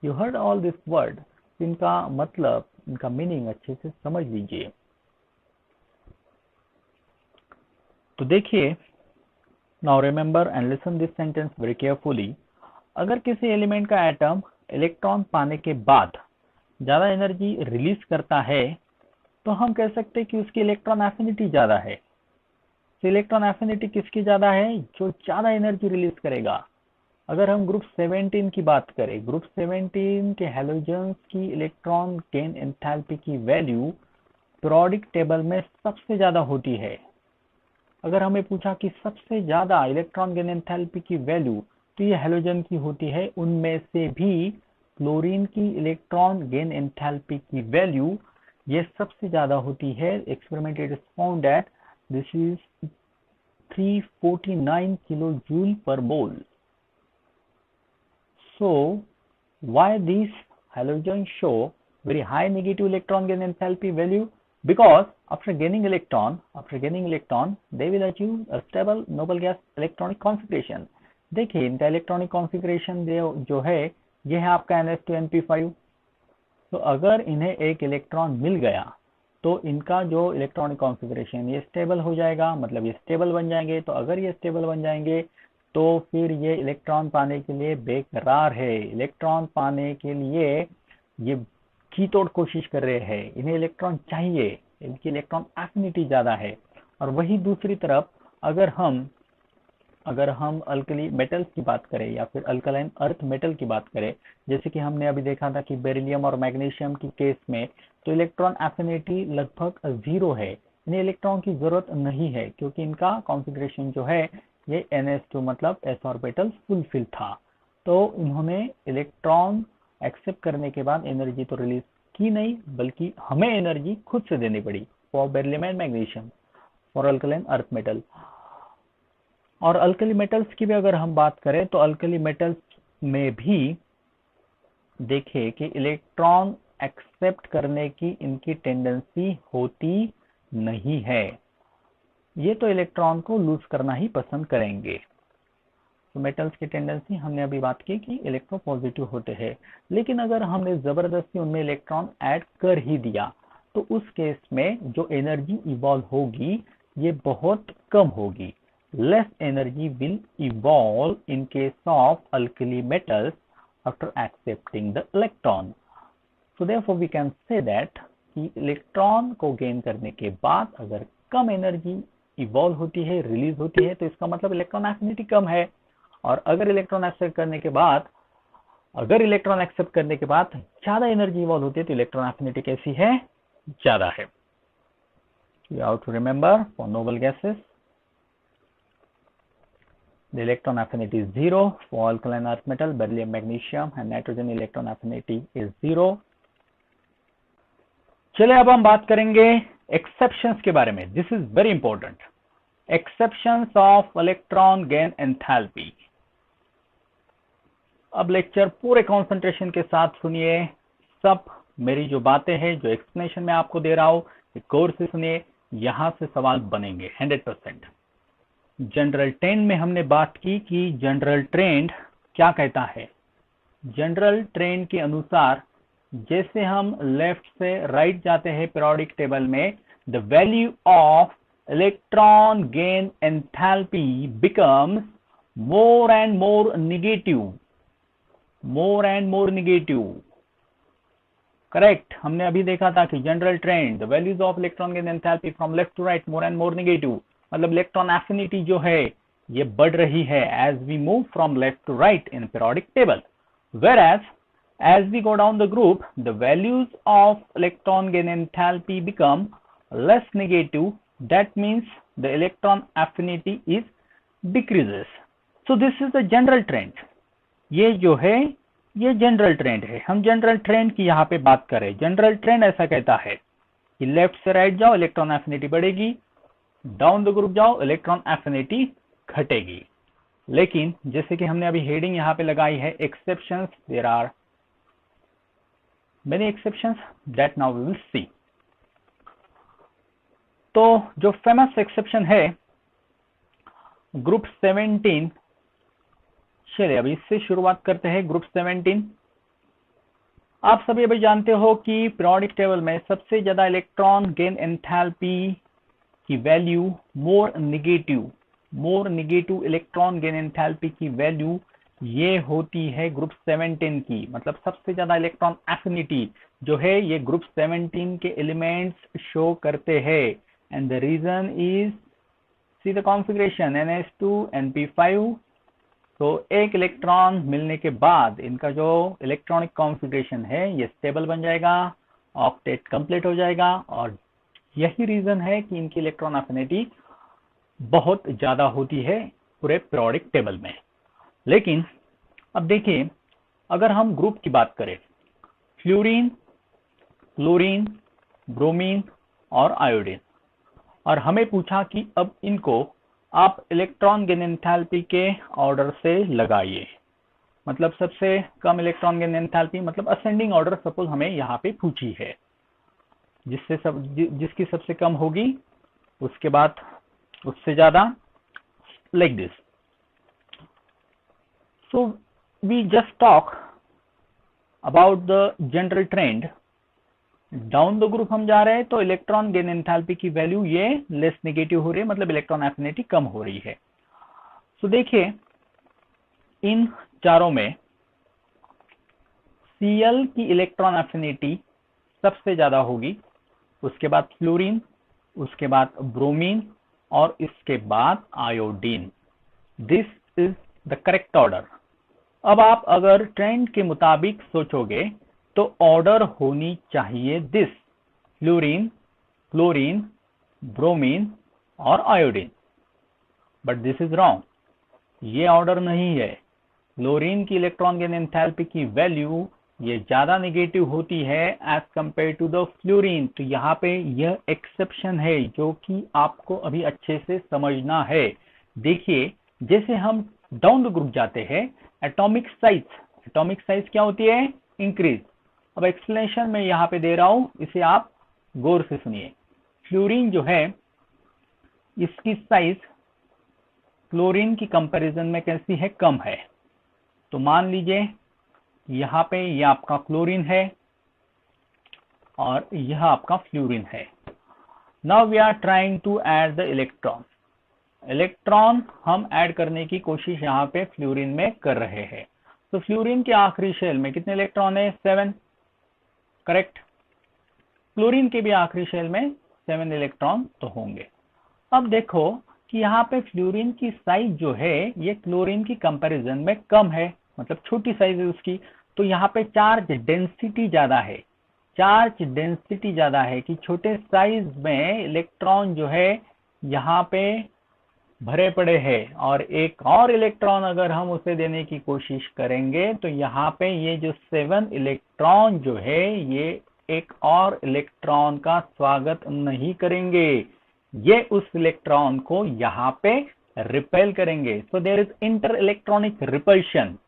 You heard all this word, इनका मतलब, इनका मीनिंग अच्छे से समझ लीजिए। तो देखिए, now remember and listen this sentence very carefully. अगर किसी एलिमेंट का एटम इलेक्ट्रॉन पाने के बाद ज्यादा एनर्जी रिलीज करता है तो हम कह सकते हैं कि उसकी इलेक्ट्रॉन एफिनिटी ज्यादा है। तो इलेक्ट्रॉन एफिनिटी किसकी ज्यादा है? जो ज्यादा एनर्जी रिलीज करेगा। अगर हम ग्रुप 17 की बात करें, ग्रुप 17 के हैलोजेंस की इलेक्ट्रॉन गेन एंथैल्पी की वैल्यू पीरियोडिक टेबल में सबसे ज्यादा होती है। अगर हमें पूछा कि सबसे ज्यादा इलेक्ट्रॉन गेन एंथैल्पी की वैल्यू, तो ये हैलोजन की होती है। उनमें से भी क्लोरीन की इलेक्ट्रॉन गेन एंथैल्पी की वैल्यू ये सबसे ज्यादा होती है। Experiment it is found that this is 349 kilojule per mole. So why these halogens show very high negative electron gain enthalpy value? Because after gaining electron, they will achieve a stable noble gas electronic configuration. देखिए, इनका electronic configuration जो है ये है आपका NH2NP5। तो अगर इन्हें एक इलेक्ट्रॉन मिल गया तो इनका जो इलेक्ट्रॉनिक कॉन्फ़िगरेशन ये स्टेबल हो जाएगा, मतलब ये स्टेबल बन जाएंगे। तो अगर ये स्टेबल बन जाएंगे तो फिर ये इलेक्ट्रॉन पाने के लिए बेकरार है। इलेक्ट्रॉन पाने के लिए ये जी तोड़ कोशिश कर रहे हैं, इन्हें इलेक्ट्रॉन चाहिए, इनकी इलेक्ट्रॉन एफिनिटी ज्यादा है। और वही दूसरी तरफ अगर हम अल्कली मेटल्स की बात करें या फिर अल्कलाइन अर्थ मेटल की बात करें, जैसे कि हमने अभी देखा था कि बेरिलियम और मैग्नीशियम की केस में तो इलेक्ट्रॉन एफिनिटी लगभग 0 है। इन्हें इलेक्ट्रॉन की जरूरत नहीं है क्योंकि इनका कॉन्फ़िगरेशन जो है ये NH2 मतलब s ऑर्बिटल फुलफिल था। तो इन्होंने इलेक्ट्रॉन एक्सेप्ट करने के बाद एनर्जी तो रिलीज की नहीं बल्कि हमें एनर्जी खुद से देनी पड़ी for beryllium and magnesium, for alkaline earth metal. और अल्कली मेटल्स की भी अगर हम बात करें तो अल्कली मेटल्स में भी देखिए कि इलेक्ट्रॉन एक्सेप्ट करने की इनकी टेंडेंसी होती नहीं है। ये तो इलेक्ट्रॉन को लूज करना ही पसंद करेंगे। तो मेटल्स की टेंडेंसी हमने अभी बात की कि इलेक्ट्रोपॉजिटिव होते हैं, लेकिन अगर हमने जबरदस्ती उनमें इलेक्ट्रॉन ऐड कर ही दिया तो उस केस में जो एनर्जी इवॉल्व होगी ये बहुत कम होगी। Less energy will evolve in case of alkali metals after accepting the electron. So therefore we can say that कि इलेक्ट्रॉन को गेन करने के बाद अगर कम एनर्जी इवॉल्व होती है, रिलीज होती है, तो इसका मतलब इलेक्ट्रॉन एफिनिटी कम है। और अगर इलेक्ट्रॉन एक्सेप्ट करने के बाद ज्यादा एनर्जी इवॉल्व होती है तो इलेक्ट्रॉन एफिनिटी कैसी है? ज्यादा है। You have to remember for noble gases the electron affinity is 0. For alkaline earth metal, beryllium, magnesium and nitrogen electron affinity is 0. चलिए अब हम बात करेंगे एक्सेप्शंस के बारे में। This is very important, exceptions of electron gain enthalpy. अब lecture पूरे कंसंट्रेशन के साथ सुनिए। सब मेरी जो बातें हैं, जो एक्सप्लेनेशन मैं आपको दे रहा हूं, गौर से सुनिए, यहां से सवाल बनेंगे 100%। जनरल ट्रेंड में हमने बात की कि जनरल ट्रेंड क्या कहता है। जनरल ट्रेंड के अनुसार जैसे हम लेफ्ट से राइट जाते हैं पीरियोडिक टेबल में, the value of electron gain enthalpy becomes more and more negative. Correct. हमने अभी देखा था कि general trend, the values of electron gain enthalpy from left to right more and more negative, मतलब electron affinity जो है ये बढ़ रही है as we move from left to right in periodic table, whereas as we go down the group the values of electron gain enthalpy become less negative. That means the electron affinity is decreases. So this is the general trend. ये जो है ये general trend है। हम general trend की यहाँ पे बात करें। जनरल ट्रेंड ऐसा कहता है कि लेफ्ट से राइट जाओ इलेक्ट्रॉन एफिनिटी बढ़ेगी, डाउन द ग्रुप जाओ इलेक्ट्रॉन एफिनिटी घटेगी। लेकिन जैसे कि हमने अभी हेडिंग यहाँ पे लगाई है exceptions, there are many exceptions that now we will see. तो जो फेमस एक्सेप्शन है ग्रुप 17, चलिए अभी इससे शुरुआत करते हैं। ग्रुप 17, आप सभी अभी जानते हो कि पीरियोडिक टेबल में सबसे ज्यादा इलेक्ट्रॉन गेन एंथैल्पी की value more negative electron gain enthalpy की वैल्यू ये होती है ग्रुप 17 की। मतलब सबसे ज्यादा इलेक्ट्रॉन एफिनिटी जो है ये ग्रुप 17 के एलिमेंट्स शो करते हैं। And the reason is, see the configuration NH2 NP5। तो एक इलेक्ट्रॉन मिलने के बाद इनका जो इलेक्ट्रॉनिक कॉन्फ़िगरेशन है ये स्टेबल बन जाएगा, ऑक्टेट कंप्लीट हो जाएगा, और यही रीजन है कि इनकी इलेक्ट्रॉन एफिनिटी बहुत ज्यादा होती है पूरे पीरियोडिक टेबल में। लेकिन अब देखिए, अगर हम ग्रुप की बात करें, फ्लोरीन, क्लोरीन, ब्रोमीन और आयोडीन, और हमें पूछा कि अब इनको आप इलेक्ट्रॉन गेन एंथैल्पी के ऑर्डर से लगाइए। मतलब सबसे कम इलेक्ट्रॉन गेन एंथैल्पी, मतलब असेंडिंग ऑर्डर सपोज हमें यहाँ पे पूछी है, जिसकी सबसे कम होगी उसके बाद उससे ज्यादा, like this. So we just talk about the general trend. Down the group हम जा रहे हैं तो इलेक्ट्रॉन गेन एंथैल्पी की वैल्यू ये लेस नेगेटिव हो रही है, मतलब इलेक्ट्रॉन एफिनिटी कम हो रही है। तो देखिए इन चारों में Cl की इलेक्ट्रॉन एफिनिटी सबसे ज्यादा होगी, उसके बाद फ्लोरीन, उसके बाद ब्रोमीन और इसके बाद iodine. This is the correct order. अब आप अगर ट्रेंड के मुताबिक सोचोगे तो ऑर्डर होनी चाहिए दिस: फ्लोरीन, क्लोरीन, ब्रोमीन और iodine. But this is wrong, ये ऑर्डर नहीं है। क्लोरीन की इलेक्ट्रॉन गेन एंथैल्पी की वैल्यू ये ज्यादा नेगेटिव होती है as compare to the fluorine. तो यहाँ पे यह एक्सेप्शन है जो कि आपको अभी अच्छे से समझना है। देखिए जैसे हम डाउन द ग्रुप जाते हैं, एटॉमिक साइज क्या होती है? इंक्रीज। अब एक्सप्लेनेशन में यहाँ पे दे रहा हूं, इसे आप गौर से सुनिए। फ्लोरीन जो है इसकी साइज क्लोरीन की कंपैरिजन में कैसी है? कम है। तो मान लीजिए यहाँ पे यह आपका क्लोरीन है और यह आपका फ्लोरीन है। Now we are trying to add the electron हम ऐड करने की कोशिश यहाँ पे फ्लोरीन में कर रहे हैं। तो फ्लोरीन के आखिरी शेल में कितने इलेक्ट्रॉन है? 7, करेक्ट। क्लोरीन के भी आखिरी शेल में 7 इलेक्ट्रॉन तो होंगे। अब देखो कि यहाँ पे फ्लोरीन की साइज जो है ये क्लोरीन की कंपैरिजन में कम है, मतलब छोटी साइज है उसकी। तो यहाँ पे चार्ज डेंसिटी ज्यादा है कि छोटे साइज में इलेक्ट्रॉन जो है यहाँ पे भरे पड़े हैं, और एक और इलेक्ट्रॉन अगर हम उसे देने की कोशिश करेंगे तो यहाँ पे ये जो 7 इलेक्ट्रॉन जो है ये एक और इलेक्ट्रॉन का स्वागत नहीं करेंगे, ये उस इलेक्ट्रॉन को यहाँ पे रिपेल करेंगे। So there is inter electronic repulsion.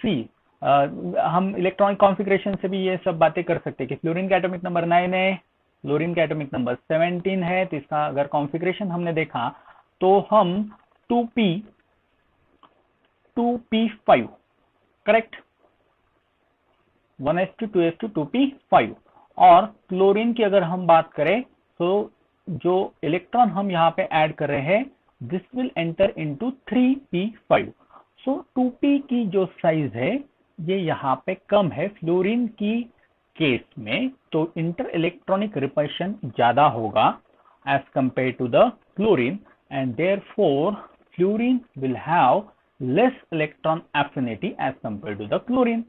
See हम इलेक्ट्रॉनिक कॉन्फ़िगरेशन से भी ये सब बातें कर सकते हैं कि फ्लोरीन का एटॉमिक नंबर 9 है, क्लोरीन का एटॉमिक नंबर 17 है। तो इसका अगर कॉन्फ़िगरेशन हमने देखा तो हम 2p5, correct, 1s2 2s2 2p5। और क्लोरीन की अगर हम बात करें तो जो इलेक्ट्रॉन हम यहाँ पे ऐड कर रहे हैं this will enter into 3p5। So 2p की जो साइज है ये यहाँ पे कम है फ्लोरीन की केस में, तो इंटर इलेक्ट्रॉनिक रिपल्शन ज्यादा होगा as compare to the chlorine, and therefore fluorine will have less electron affinity as compared to the chlorine।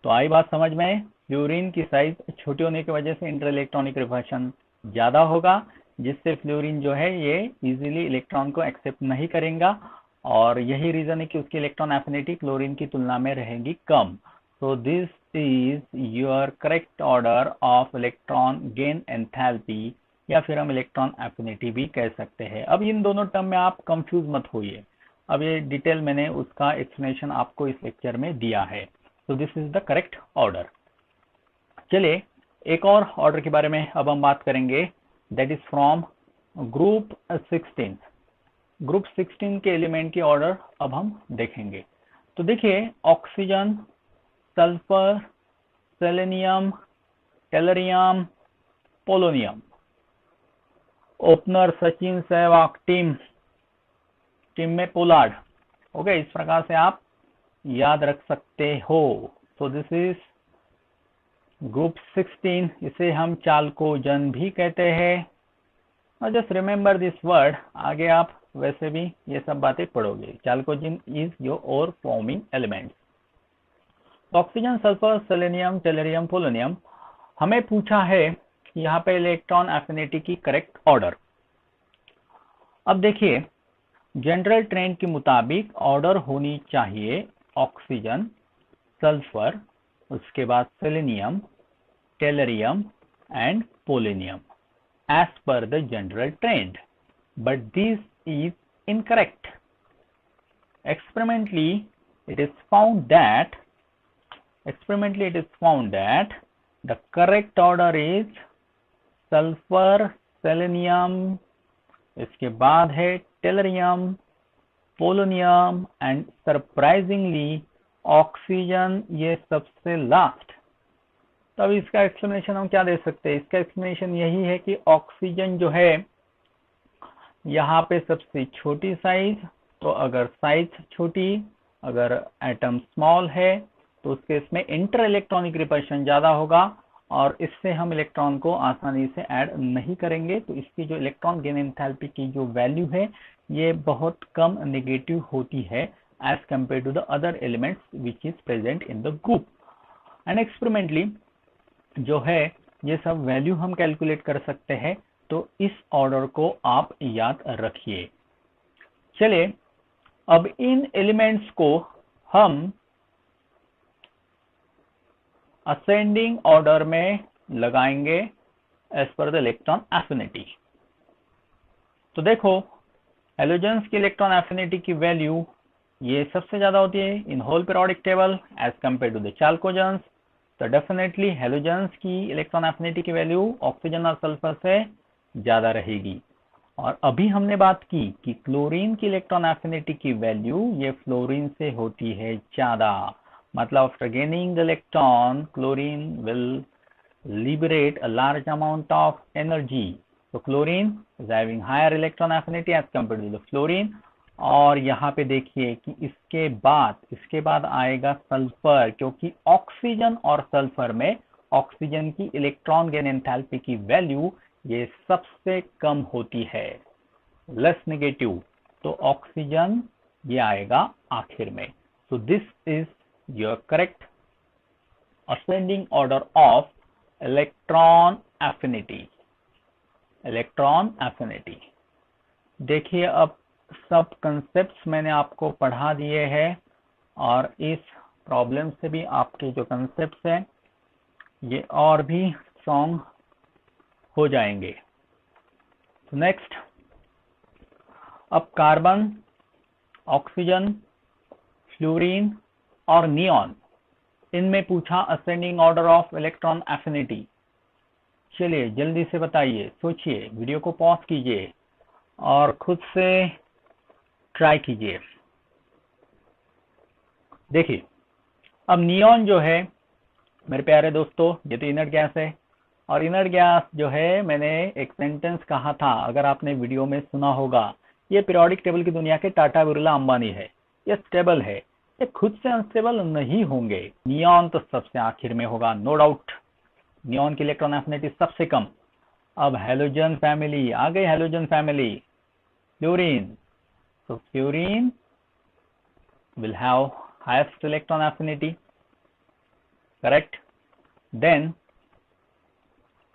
तो आई बात समझ में? फ्लोरीन की साइज छोटी होने की वजह से इंटर इलेक्ट्रॉनिक रिपल्शन ज्यादा होगा, जिससे फ्लोरीन जो है ये इजीली इलेक्ट्रॉन को एक्सेप्ट नहीं करेगा, और यही रीजन है कि उसकी इलेक्ट्रॉन एफिनिटी क्लोरीन की तुलना में रहेगी कम। So this is your correct order of electron gain enthalpy या फिर हम इलेक्ट्रॉन एफिनिटी भी कह सकते हैं। अब इन दोनों टर्म में आप कंफ्यूज मत होइए, अब ये डिटेल मैंने उसका एक्सप्लेनेशन आपको इस लेक्चर में दिया है। तो this is the correct order. चलिए एक और ऑर्डर के बारे में अब हम बात करेंगे, that is from group 16। Group 16 के एलिमेंट की ऑर्डर अब हम देखेंगे। तो देखिए oxygen, sulphur, selenium, tellurium, polonium. Opener Sachin Sehwag, team में पोलार्ड। ओके, इस प्रकार से आप याद रख सकते हो। सो दिस इज ग्रुप 16, इसे हम चालकोजन भी कहते हैं। जस्ट रिमेंबर दिस वर्ड, आगे आप वैसे भी ये सब बातें पढ़ोगे। Chalcogen is your ore forming elements. Oxygen, sulphur, selenium, tellurium, polonium. हमें पूछा है यहाँ पे इलेक्ट्रॉन एफिनिटी की करेक्ट ऑर्डर। अब देखिए जनरल ट्रेंड के मुताबिक ऑर्डर होनी चाहिए ऑक्सीजन, सल्फर, उसके बाद selenium, tellurium and polonium as per the general trend, but this is incorrect. Experimentally it is found that the correct order is sulfur, selenium, इसके बाद है tellurium, polonium and surprisingly oxygen, ये सबसे last. तब इसका explanation हम क्या दे सकते हैं? इसका एक्सप्लेनेशन यही है कि ऑक्सीजन जो है यहाँ पे सबसे छोटी साइज, तो अगर साइज छोटी, अगर एटम स्मॉल है तो उस केस में इंटर इलेक्ट्रॉनिक रिपल्शन ज्यादा होगा और इससे हम इलेक्ट्रॉन को आसानी से ऐड नहीं करेंगे। तो इसकी जो इलेक्ट्रॉन गेन एंथैल्पी की जो वैल्यू है ये बहुत कम नेगेटिव होती है as compare to the other elements which is present in the group. And experimentally जो है ये सब वैल्यू हम कैलकुलेट कर सकते हैं। तो इस ऑर्डर को आप याद रखिए। चलिए अब इन एलिमेंट्स को हम असेंडिंग ऑर्डर में लगाएंगे as per the electron affinity. तो देखो हेलोजेंस की इलेक्ट्रॉन एफिनिटी की वैल्यू ये सबसे ज्यादा होती है in whole periodic table as compare to the chalcogens. तो डेफिनेटली हेलोजेंस की इलेक्ट्रॉन एफिनिटी की वैल्यू ऑक्सीजन और सल्फर से ज्यादा रहेगी। और अभी हमने बात की कि क्लोरीन की इलेक्ट्रॉन एफिनिटी की वैल्यू ये फ्लोरीन से होती है ज्यादा। मतलब after gaining the electron chlorine will liberate a large amount of energy. So chlorine is having higher electron affinity as compared to the fluorine. और यहाँ पे देखिए कि इसके बाद आएगा सल्फर, क्योंकि ऑक्सीजन और सल्फर में ऑक्सीजन की इलेक्ट्रॉन गेन एंथैल्पी की वैल्यू ये सबसे कम होती है, लेस नेगेटिव। तो ऑक्सीजन ये आएगा आखिर में। सो this is your correct ascending order of electron affinity. देखिए अब सब कंसेप्ट्स मैंने आपको पढ़ा दिए हैं और इस प्रॉब्लम से भी आपके जो कंसेप्ट्स हैं ये और भी स्ट्रॉन्ग हो जाएंगे। तो नेक्स्ट अब कार्बन, ऑक्सीजन, फ्लोरीन और नियॉन, इनमें पूछा ascending order of electron affinity. चलिए जल्दी से बताइए, सोचिए, वीडियो को पॉज कीजिए और खुद से ट्राई कीजिए। देखिए अब नियॉन जो है मेरे प्यारे दोस्तों ये तो इनर्ट गैस है, और इनर्ट गैस जो है मैंने एक सेंटेंस कहा था, अगर आपने वीडियो में सुना होगा, ये पीरियोडिक टेबल की दुनिया के टाटा, बिरला, अंबानी है, ये स्टेबल है, ये खुद से अनस्टेबल नहीं होंगे। नियॉन तो सबसे आखिर में होगा, नो डाउट। नियॉन की इलेक्ट्रॉन एफिनिटी सबसे कम। अब हैलोजन फैमिली आ गई, हैलोजन फैमिली, फ्लोरीन। तो fluorine will have highest electron affinity, correct.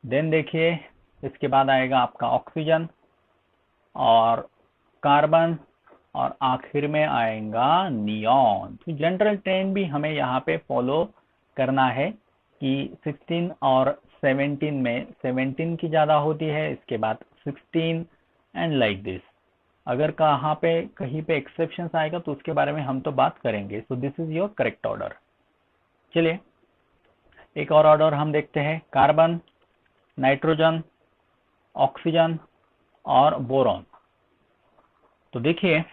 Then देखिए इसके बाद आएगा आपका ऑक्सीजन और कार्बन और आखिर में आएगा नियॉन। तो जनरल ट्रेंड भी हमें यहाँ पे फॉलो करना है कि 16 और 17 में 17 की ज़्यादा होती है, इसके बाद 16 एंड लाइक दिस। अगर कहीं पे एक्सेप्शंस आएगा तो उसके बारे में हम तो बात करेंगे। सो this is your correct order. चलिए एक और ऑर्डर हम देखते हैं, कार्बन, नाइट्रोजन, ऑक्सीजन और बोरॉन। तो देखिए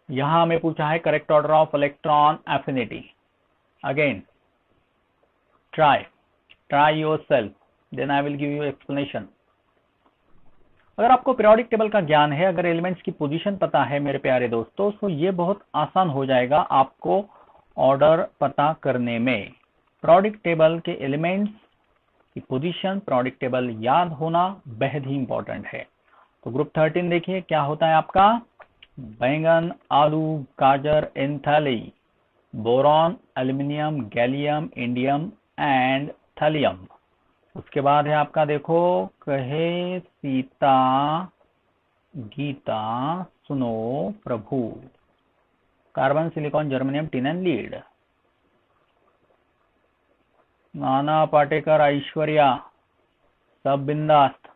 यहां हमें पूछा है correct order of electron affinity. Again try yourself, then I will give you explanation। अगर आपको पीरियोडिक टेबल का ज्ञान है, अगर एलिमेंट्स की पोजीशन पता है मेरे प्यारे दोस्तों, तो ये बहुत आसान हो जाएगा आपको ऑर्डर पता करने में। पीरियोडिक टेबल के एलिमेंट्स की पोजीशन, पीरियोडिक टेबल याद होना बेहद ही इंपॉर्टेंट है। तो ग्रुप 13 देखिए क्या होता है आपका, बैंगन, आलू, गाजर, एंथैली, boron, aluminium, gallium, indium and thallium. उसके बाद है आपका देखो, कहे सीता गीता सुनो प्रभु, carbon, silicon, germanium, tin and lead. Nana Patekar, Aishwarya, सब बिंदास्त।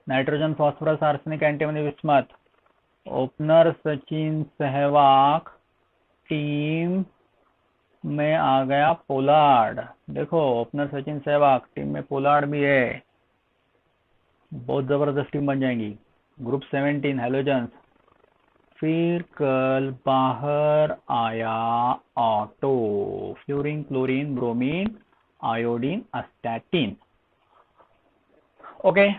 Nitrogen, phosphorus, arsenic, antimony, bismuth. Opener Sachin Sehwag, team में आ गया पोलार्ड। देखो ओपनर सचिन सहवाग, टीम में पोलार्ड भी है, बहुत जबरदस्त टीम बन जाएंगी। Group 17 halogens. फिर कल बाहर आया auto, fluorine, chlorine, bromine, iodine, अस्टैटिन। Okay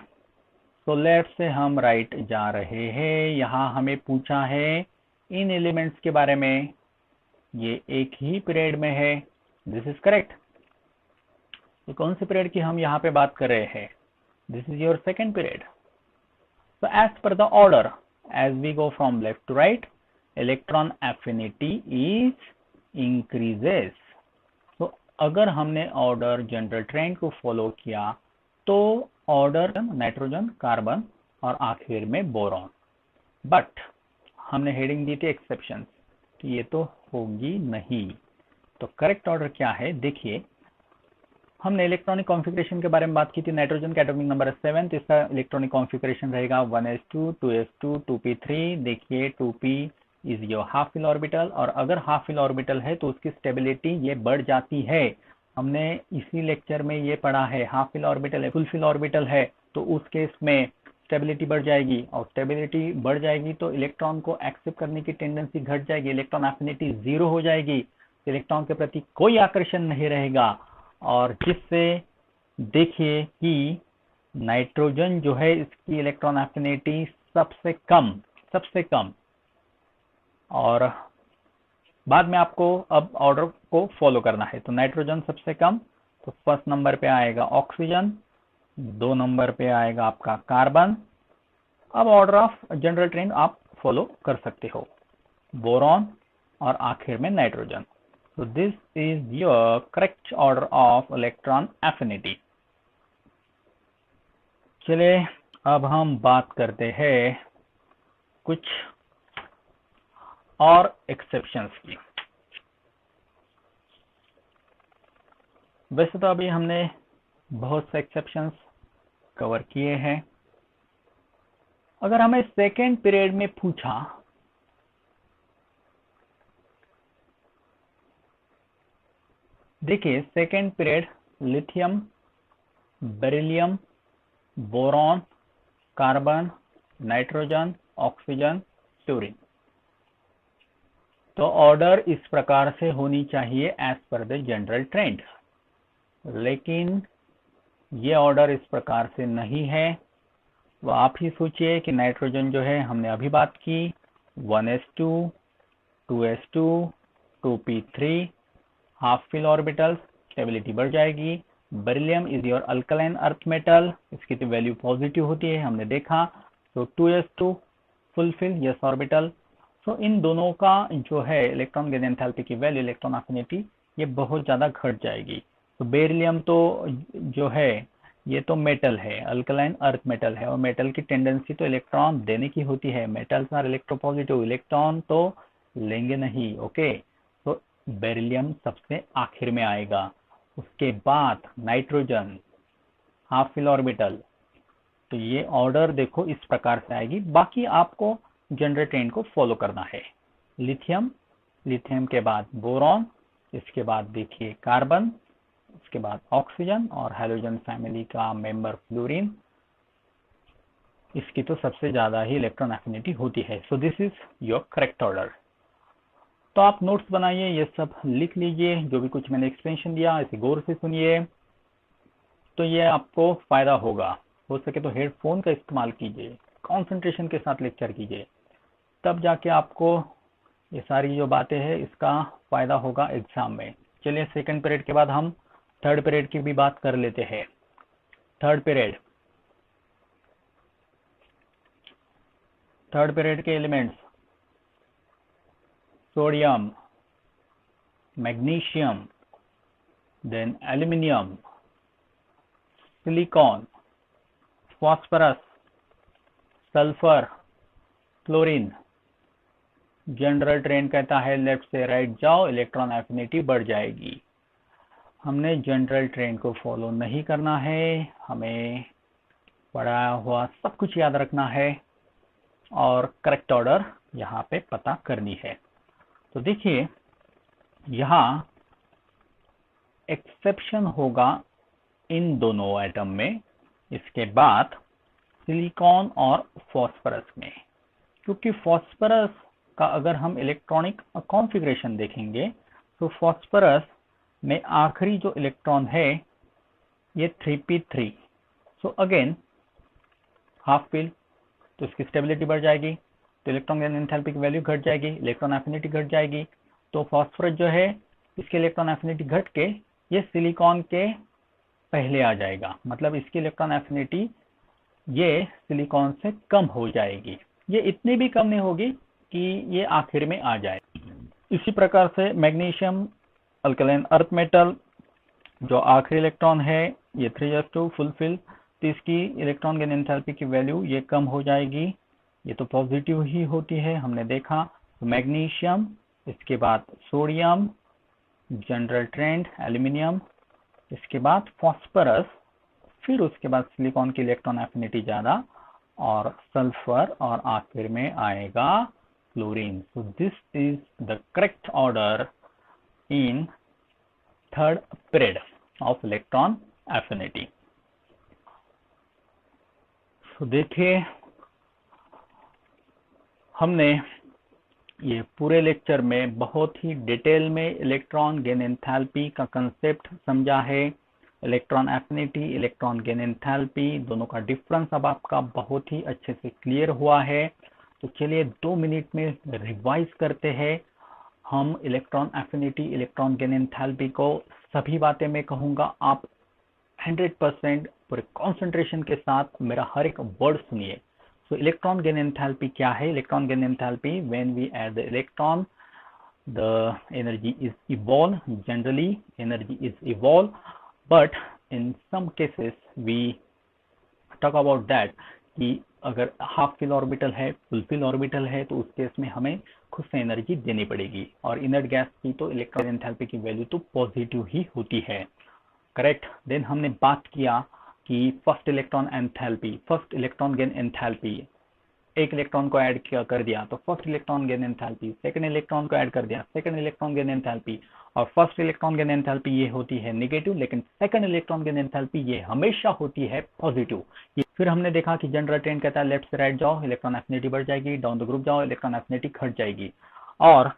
तो लेफ्ट से हम राइट जा रहे हैं। यहाँ हमें पूछा है इन एलिमेंट्स के बारे में, ये एक ही पीरियड में है, दिस इज करेक्ट। तो कौन से पीरियड की हम यहाँ पे बात कर रहे हैं, this is your second period. So as per the order, as we go from left to right, electron affinity is increases। तो अगर हमने ऑर्डर जनरल ट्रेंड को फॉलो किया तो ऑर्डर नाइट्रोजन, कार्बन और आखिर में बोरॉन। बट हमने हेडिंग दी थी एक्सेप्शन, तो ये तो होगी नहीं। तो करेक्ट ऑर्डर क्या है, देखिए हमने इलेक्ट्रॉनिक कॉन्फ़िगरेशन के बारे में बात की थी। नाइट्रोजन का एटॉमिक नंबर है 7, तो इसका इलेक्ट्रॉनिक कॉन्फ़िगरेशन रहेगा 1s2 2s2 2p3। देखिए 2p is your half fill orbital, और अगर हाफ फिल ऑर्बिटल है तो उसकी स्टेबिलिटी ये बढ़ जाती है। हमने इसी लेक्चर में ये पढ़ा है, हाफ फिल ऑर्बिटल है, फुल फिल ऑर्बिटल है तो उस केस में स्टेबिलिटी बढ़ जाएगी, और स्टेबिलिटी बढ़ जाएगी तो इलेक्ट्रॉन को एक्सेप्ट करने की टेंडेंसी घट जाएगी, इलेक्ट्रॉन एफिनिटी 0 हो जाएगी, इलेक्ट्रॉन के प्रति कोई आकर्षण नहीं रहेगा। और जिससे देखिए कि नाइट्रोजन जो है इसकी इलेक्ट्रॉन एफिनिटी सबसे कम। और बाद में आपको अब ऑर्डर को फॉलो करना है। तो नाइट्रोजन सबसे कम, तो फर्स्ट नंबर पे आएगा ऑक्सीजन, 2 नंबर पे आएगा आपका कार्बन। अब ऑर्डर ऑफ जनरल ट्रेंड आप फॉलो कर सकते हो, बोरॉन और आखिर में nitrogen. So this is your correct order of electron affinity। चलिए अब हम बात करते हैं कुछ और एक्सेप्शंस की। वैसे तो अभी हमने बहुत से एक्सेप्शंस कवर किए हैं। अगर हमें सेकेंड पीरियड में पूछा, देखिए second period lithium, beryllium, boron, carbon, nitrogen, oxygen, fluorine. तो ऑर्डर इस प्रकार से होनी चाहिए as per the general trend, लेकिन ये ऑर्डर इस प्रकार से नहीं है। तो आप ही सोचिए कि नाइट्रोजन जो है हमने अभी बात की, 1s2 2s2 2p3, half fill orbitals, stability बढ़ जाएगी। Beryllium is your alkaline earth metal, इसकी तो वैल्यू पॉजिटिव होती है, हमने देखा। तो 2s2 full fill yes orbital. तो इन दोनों का जो है इलेक्ट्रॉन गेन एंथैल्पी की वैल्यू, इलेक्ट्रॉन एफिनिटी, ये बहुत ज्यादा घट जाएगी। तो बेरिलियम तो जो है ये तो मेटल है, अल्कलाइन अर्थ मेटल है, और मेटल की टेंडेंसी तो इलेक्ट्रॉन देने की होती है। मेटल्स आर इलेक्ट्रोपॉजिटिव, इलेक्ट्रॉन तो लेंगे नहीं। ओके तो बेरिलियम सबसे आखिर में आएगा। उसके बाद नाइट्रोजन, हाफ फिल ऑर्बिटल। तो ये ऑर्डर देखो इस प्रकार से आएगी। बाकी आपको जनरल ट्रेंड को फॉलो करना है। लिथियम, लिथियम के बाद बोरॉन, इसके बाद देखिए कार्बन, उसके बाद ऑक्सीजन और हैलोजन फैमिली का मेंबर फ्लोरीन। इसकी तो सबसे ज्यादा ही इलेक्ट्रॉन एफिनिटी होती है। सो this is your correct order. तो आप नोट्स बनाइए, ये सब लिख लीजिए, जो भी कुछ मैंने एक्सप्लेनेशन दिया इसे गौर से सुनिए, तो ये आपको फायदा होगा। हो सके तो हेडफोन का इस्तेमाल कीजिए, कंसंट्रेशन के साथ लेक्चर कीजिए, तब जाके आपको ये सारी जो बातें हैं इसका फायदा होगा एग्जाम में। चलिए सेकंड पीरियड के बाद हम थर्ड पीरियड की भी बात कर लेते हैं। थर्ड पीरियड के elements sodium, magnesium, then aluminium, silicon, phosphorus, sulphur, chlorine. General trend कहता है लेफ्ट से राइट जाओ, इलेक्ट्रॉन एफिनिटी बढ़ जाएगी। हमने जनरल ट्रेंड को फॉलो नहीं करना है, हमें पढ़ाया हुआ सब कुछ याद रखना है और करेक्ट ऑर्डर यहाँ पे पता करनी है। तो देखिए यहाँ एक्सेप्शन होगा इन दोनों एटम में, इसके बाद सिलिकॉन और फॉस्फोरस में। क्योंकि फॉस्फोरस का अगर हम इलेक्ट्रॉनिक कॉन्फ़िगरेशन देखेंगे तो फॉस्फोरस में आखिरी जो इलेक्ट्रॉन है ये 3p3। So again half fill, तो इसकी स्टेबिलिटी बढ़ जाएगी, तो इलेक्ट्रॉन गेन एंथैल्पी की वैल्यू घट जाएगी, इलेक्ट्रॉन एफिनिटी घट जाएगी। तो फॉस्फोरस जो है इसके इलेक्ट्रॉन एफिनिटी घट के ये सिलिकॉन के पहले आ जाएगा, मतलब इसकी इलेक्ट्रॉन एफिनिटी ये सिलिकॉन से कम हो जाएगी। ये इतनी भी कम नहीं होगी कि ये आखिर में आ जाए। इसी प्रकार से मैग्नीशियम अल्कलाइन अर्थ मेटल, जो आखिरी इलेक्ट्रॉन है ये 3s2 फुलफिल, तो इसकी इलेक्ट्रॉन गेन एंथैल्पी की वैल्यू ये कम हो जाएगी। ये तो पॉजिटिव ही होती है, हमने देखा। तो मैग्नीशियम, इसके बाद सोडियम, जनरल ट्रेंड एल्यूमिनियम, इसके बाद फॉस्फोरस, फिर उसके बाद सिलिकॉन की इलेक्ट्रॉन एफिनिटी ज्यादा और सल्फर, और आखिर में आएगा chlorine. So this is the correct order in third period of electron affinity. तो देखिए हमने ये पूरे लेक्चर में बहुत ही डिटेल में इलेक्ट्रॉन गेन एंथैल्पी का कंसेप्ट समझा है। Electron affinity, electron gain enthalpy, दोनों का डिफरेंस अब आपका बहुत ही अच्छे से क्लियर हुआ है। तो चलिए 2 मिनट में रिवाइज करते हैं। हम electron affinity, electron gain enthalpy को सभी बातें मैं कहूंगा, आप 100% पूरे कंसंट्रेशन के साथ मेरा हर एक वर्ड सुनिए। So electron gain enthalpy क्या है? Electron gain enthalpy, when we add the electron, the energy is evolved. Generally, energy is evolved, but in some cases we talk about that कि अगर हाफ फिल ऑर्बिटल है, full fill orbital है, तो उस case में हमें खुद से एनर्जी देनी पड़ेगी। और इनर्ट गैस की तो इलेक्ट्रॉन एंथैल्पी की वैल्यू तो पॉजिटिव ही होती है। करेक्ट। देन हमने बात किया कि first electron enthalpy, first electron gain enthalpy, एक इलेक्ट्रॉन को ऐड कर दिया तो first electron gain enthalpy, second electron को ऐड कर दिया सेकंड इलेक्ट्रॉन गेन एंथैल्पी। और फर्स्ट इलेक्ट्रॉन गेन एंथैल्पी ये होती है नेगेटिव, लेकिन सेकंड इलेक्ट्रॉन गेन एंथैल्पी ये हमेशा होती है पॉजिटिव। फिर हमने देखा कि जनरल ट्रेंड कहता है लेफ्ट से राइट जाओ, इलेक्ट्रॉन एफिनिटी बढ़ जाएगी, डाउन द ग्रुप जाओ, इलेक्ट्रॉन एफिनिटी घट जाएगी। और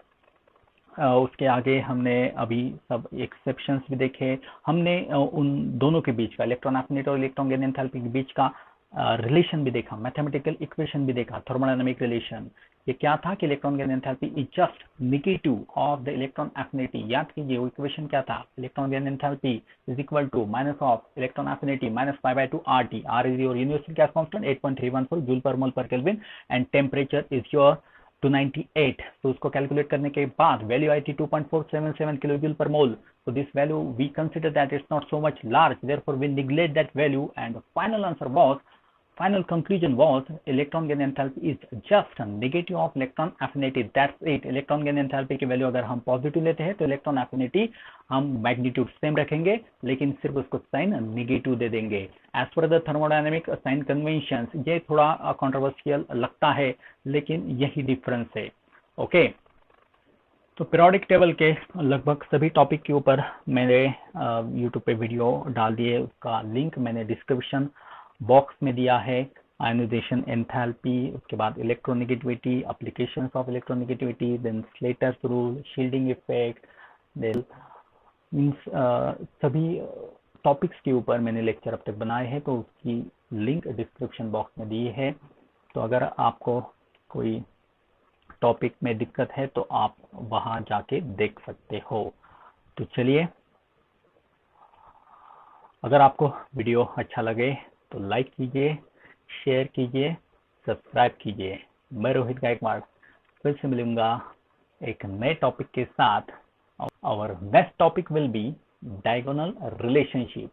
उसके आगे हमने अभी सब एक्सेप्शंस भी देखे। हमने उन दोनों के बीच का, इलेक्ट्रॉन एफिनिटी और इलेक्ट्रॉन गेन एंथैल्पी के बीच का रिलेशन भी देखा, मैथमेटिकल इक्वेशन भी देखा, थर्मोडायनामिक रिलेशन। ये क्या था कि electron gain enthalpy is just negative of the electron affinity. याद कीजिए वो इक्वेशन क्या था, electron gain enthalpy is equal to minus of electron affinity minus π/2 RT। R is your universal gas constant 8.314 joule per mole per kelvin, and temperature is your 298। तो उसको calculate करने के बाद वैल्यू आई थी 2.477 किलोजूल पर मोल। So this value we consider that it's not so much large, therefore we neglect that value, and the final answer was final conclusion was electron gain enthalpy is just a negative of electron affinity. That's it. Electron gain enthalpy की value अगर हम positive लेते हैं तो electron affinity हम magnitude same रखेंगे, लेकिन सिर्फ उसको साइन नेगेटिव दे देंगे. As per the thermodynamic sign convention, ये थोड़ा कंट्रोवर्शियल लगता है, लेकिन यही डिफरेंस है. ओके, तो पीरियोडिक टेबल के लगभग सभी टॉपिक के ऊपर मैंने यूट्यूब पे वीडियो डाल दिए, उसका लिंक मैंने डिस्क्रिप्शन बॉक्स में दिया है. आयनाइजेशन एंथैल्पी, उसके बाद electronegativity, applications of electronegativity, then Slater's rule, shielding effect, then means सभी टॉपिक्स के ऊपर मैंने लेक्चर अब तक बनाए हैं, तो उसकी लिंक डिस्क्रिप्शन बॉक्स में दी है. तो अगर आपको कोई टॉपिक में दिक्कत है तो आप वहां जाके देख सकते हो. तो चलिए, अगर आपको वीडियो अच्छा लगे तो लाइक कीजिए, शेयर कीजिए, सब्सक्राइब कीजिए. मैं रोहित गायकवाड़ फिर से मिलूंगा एक नए टॉपिक के साथ. Our next topic will be diagonal relationship.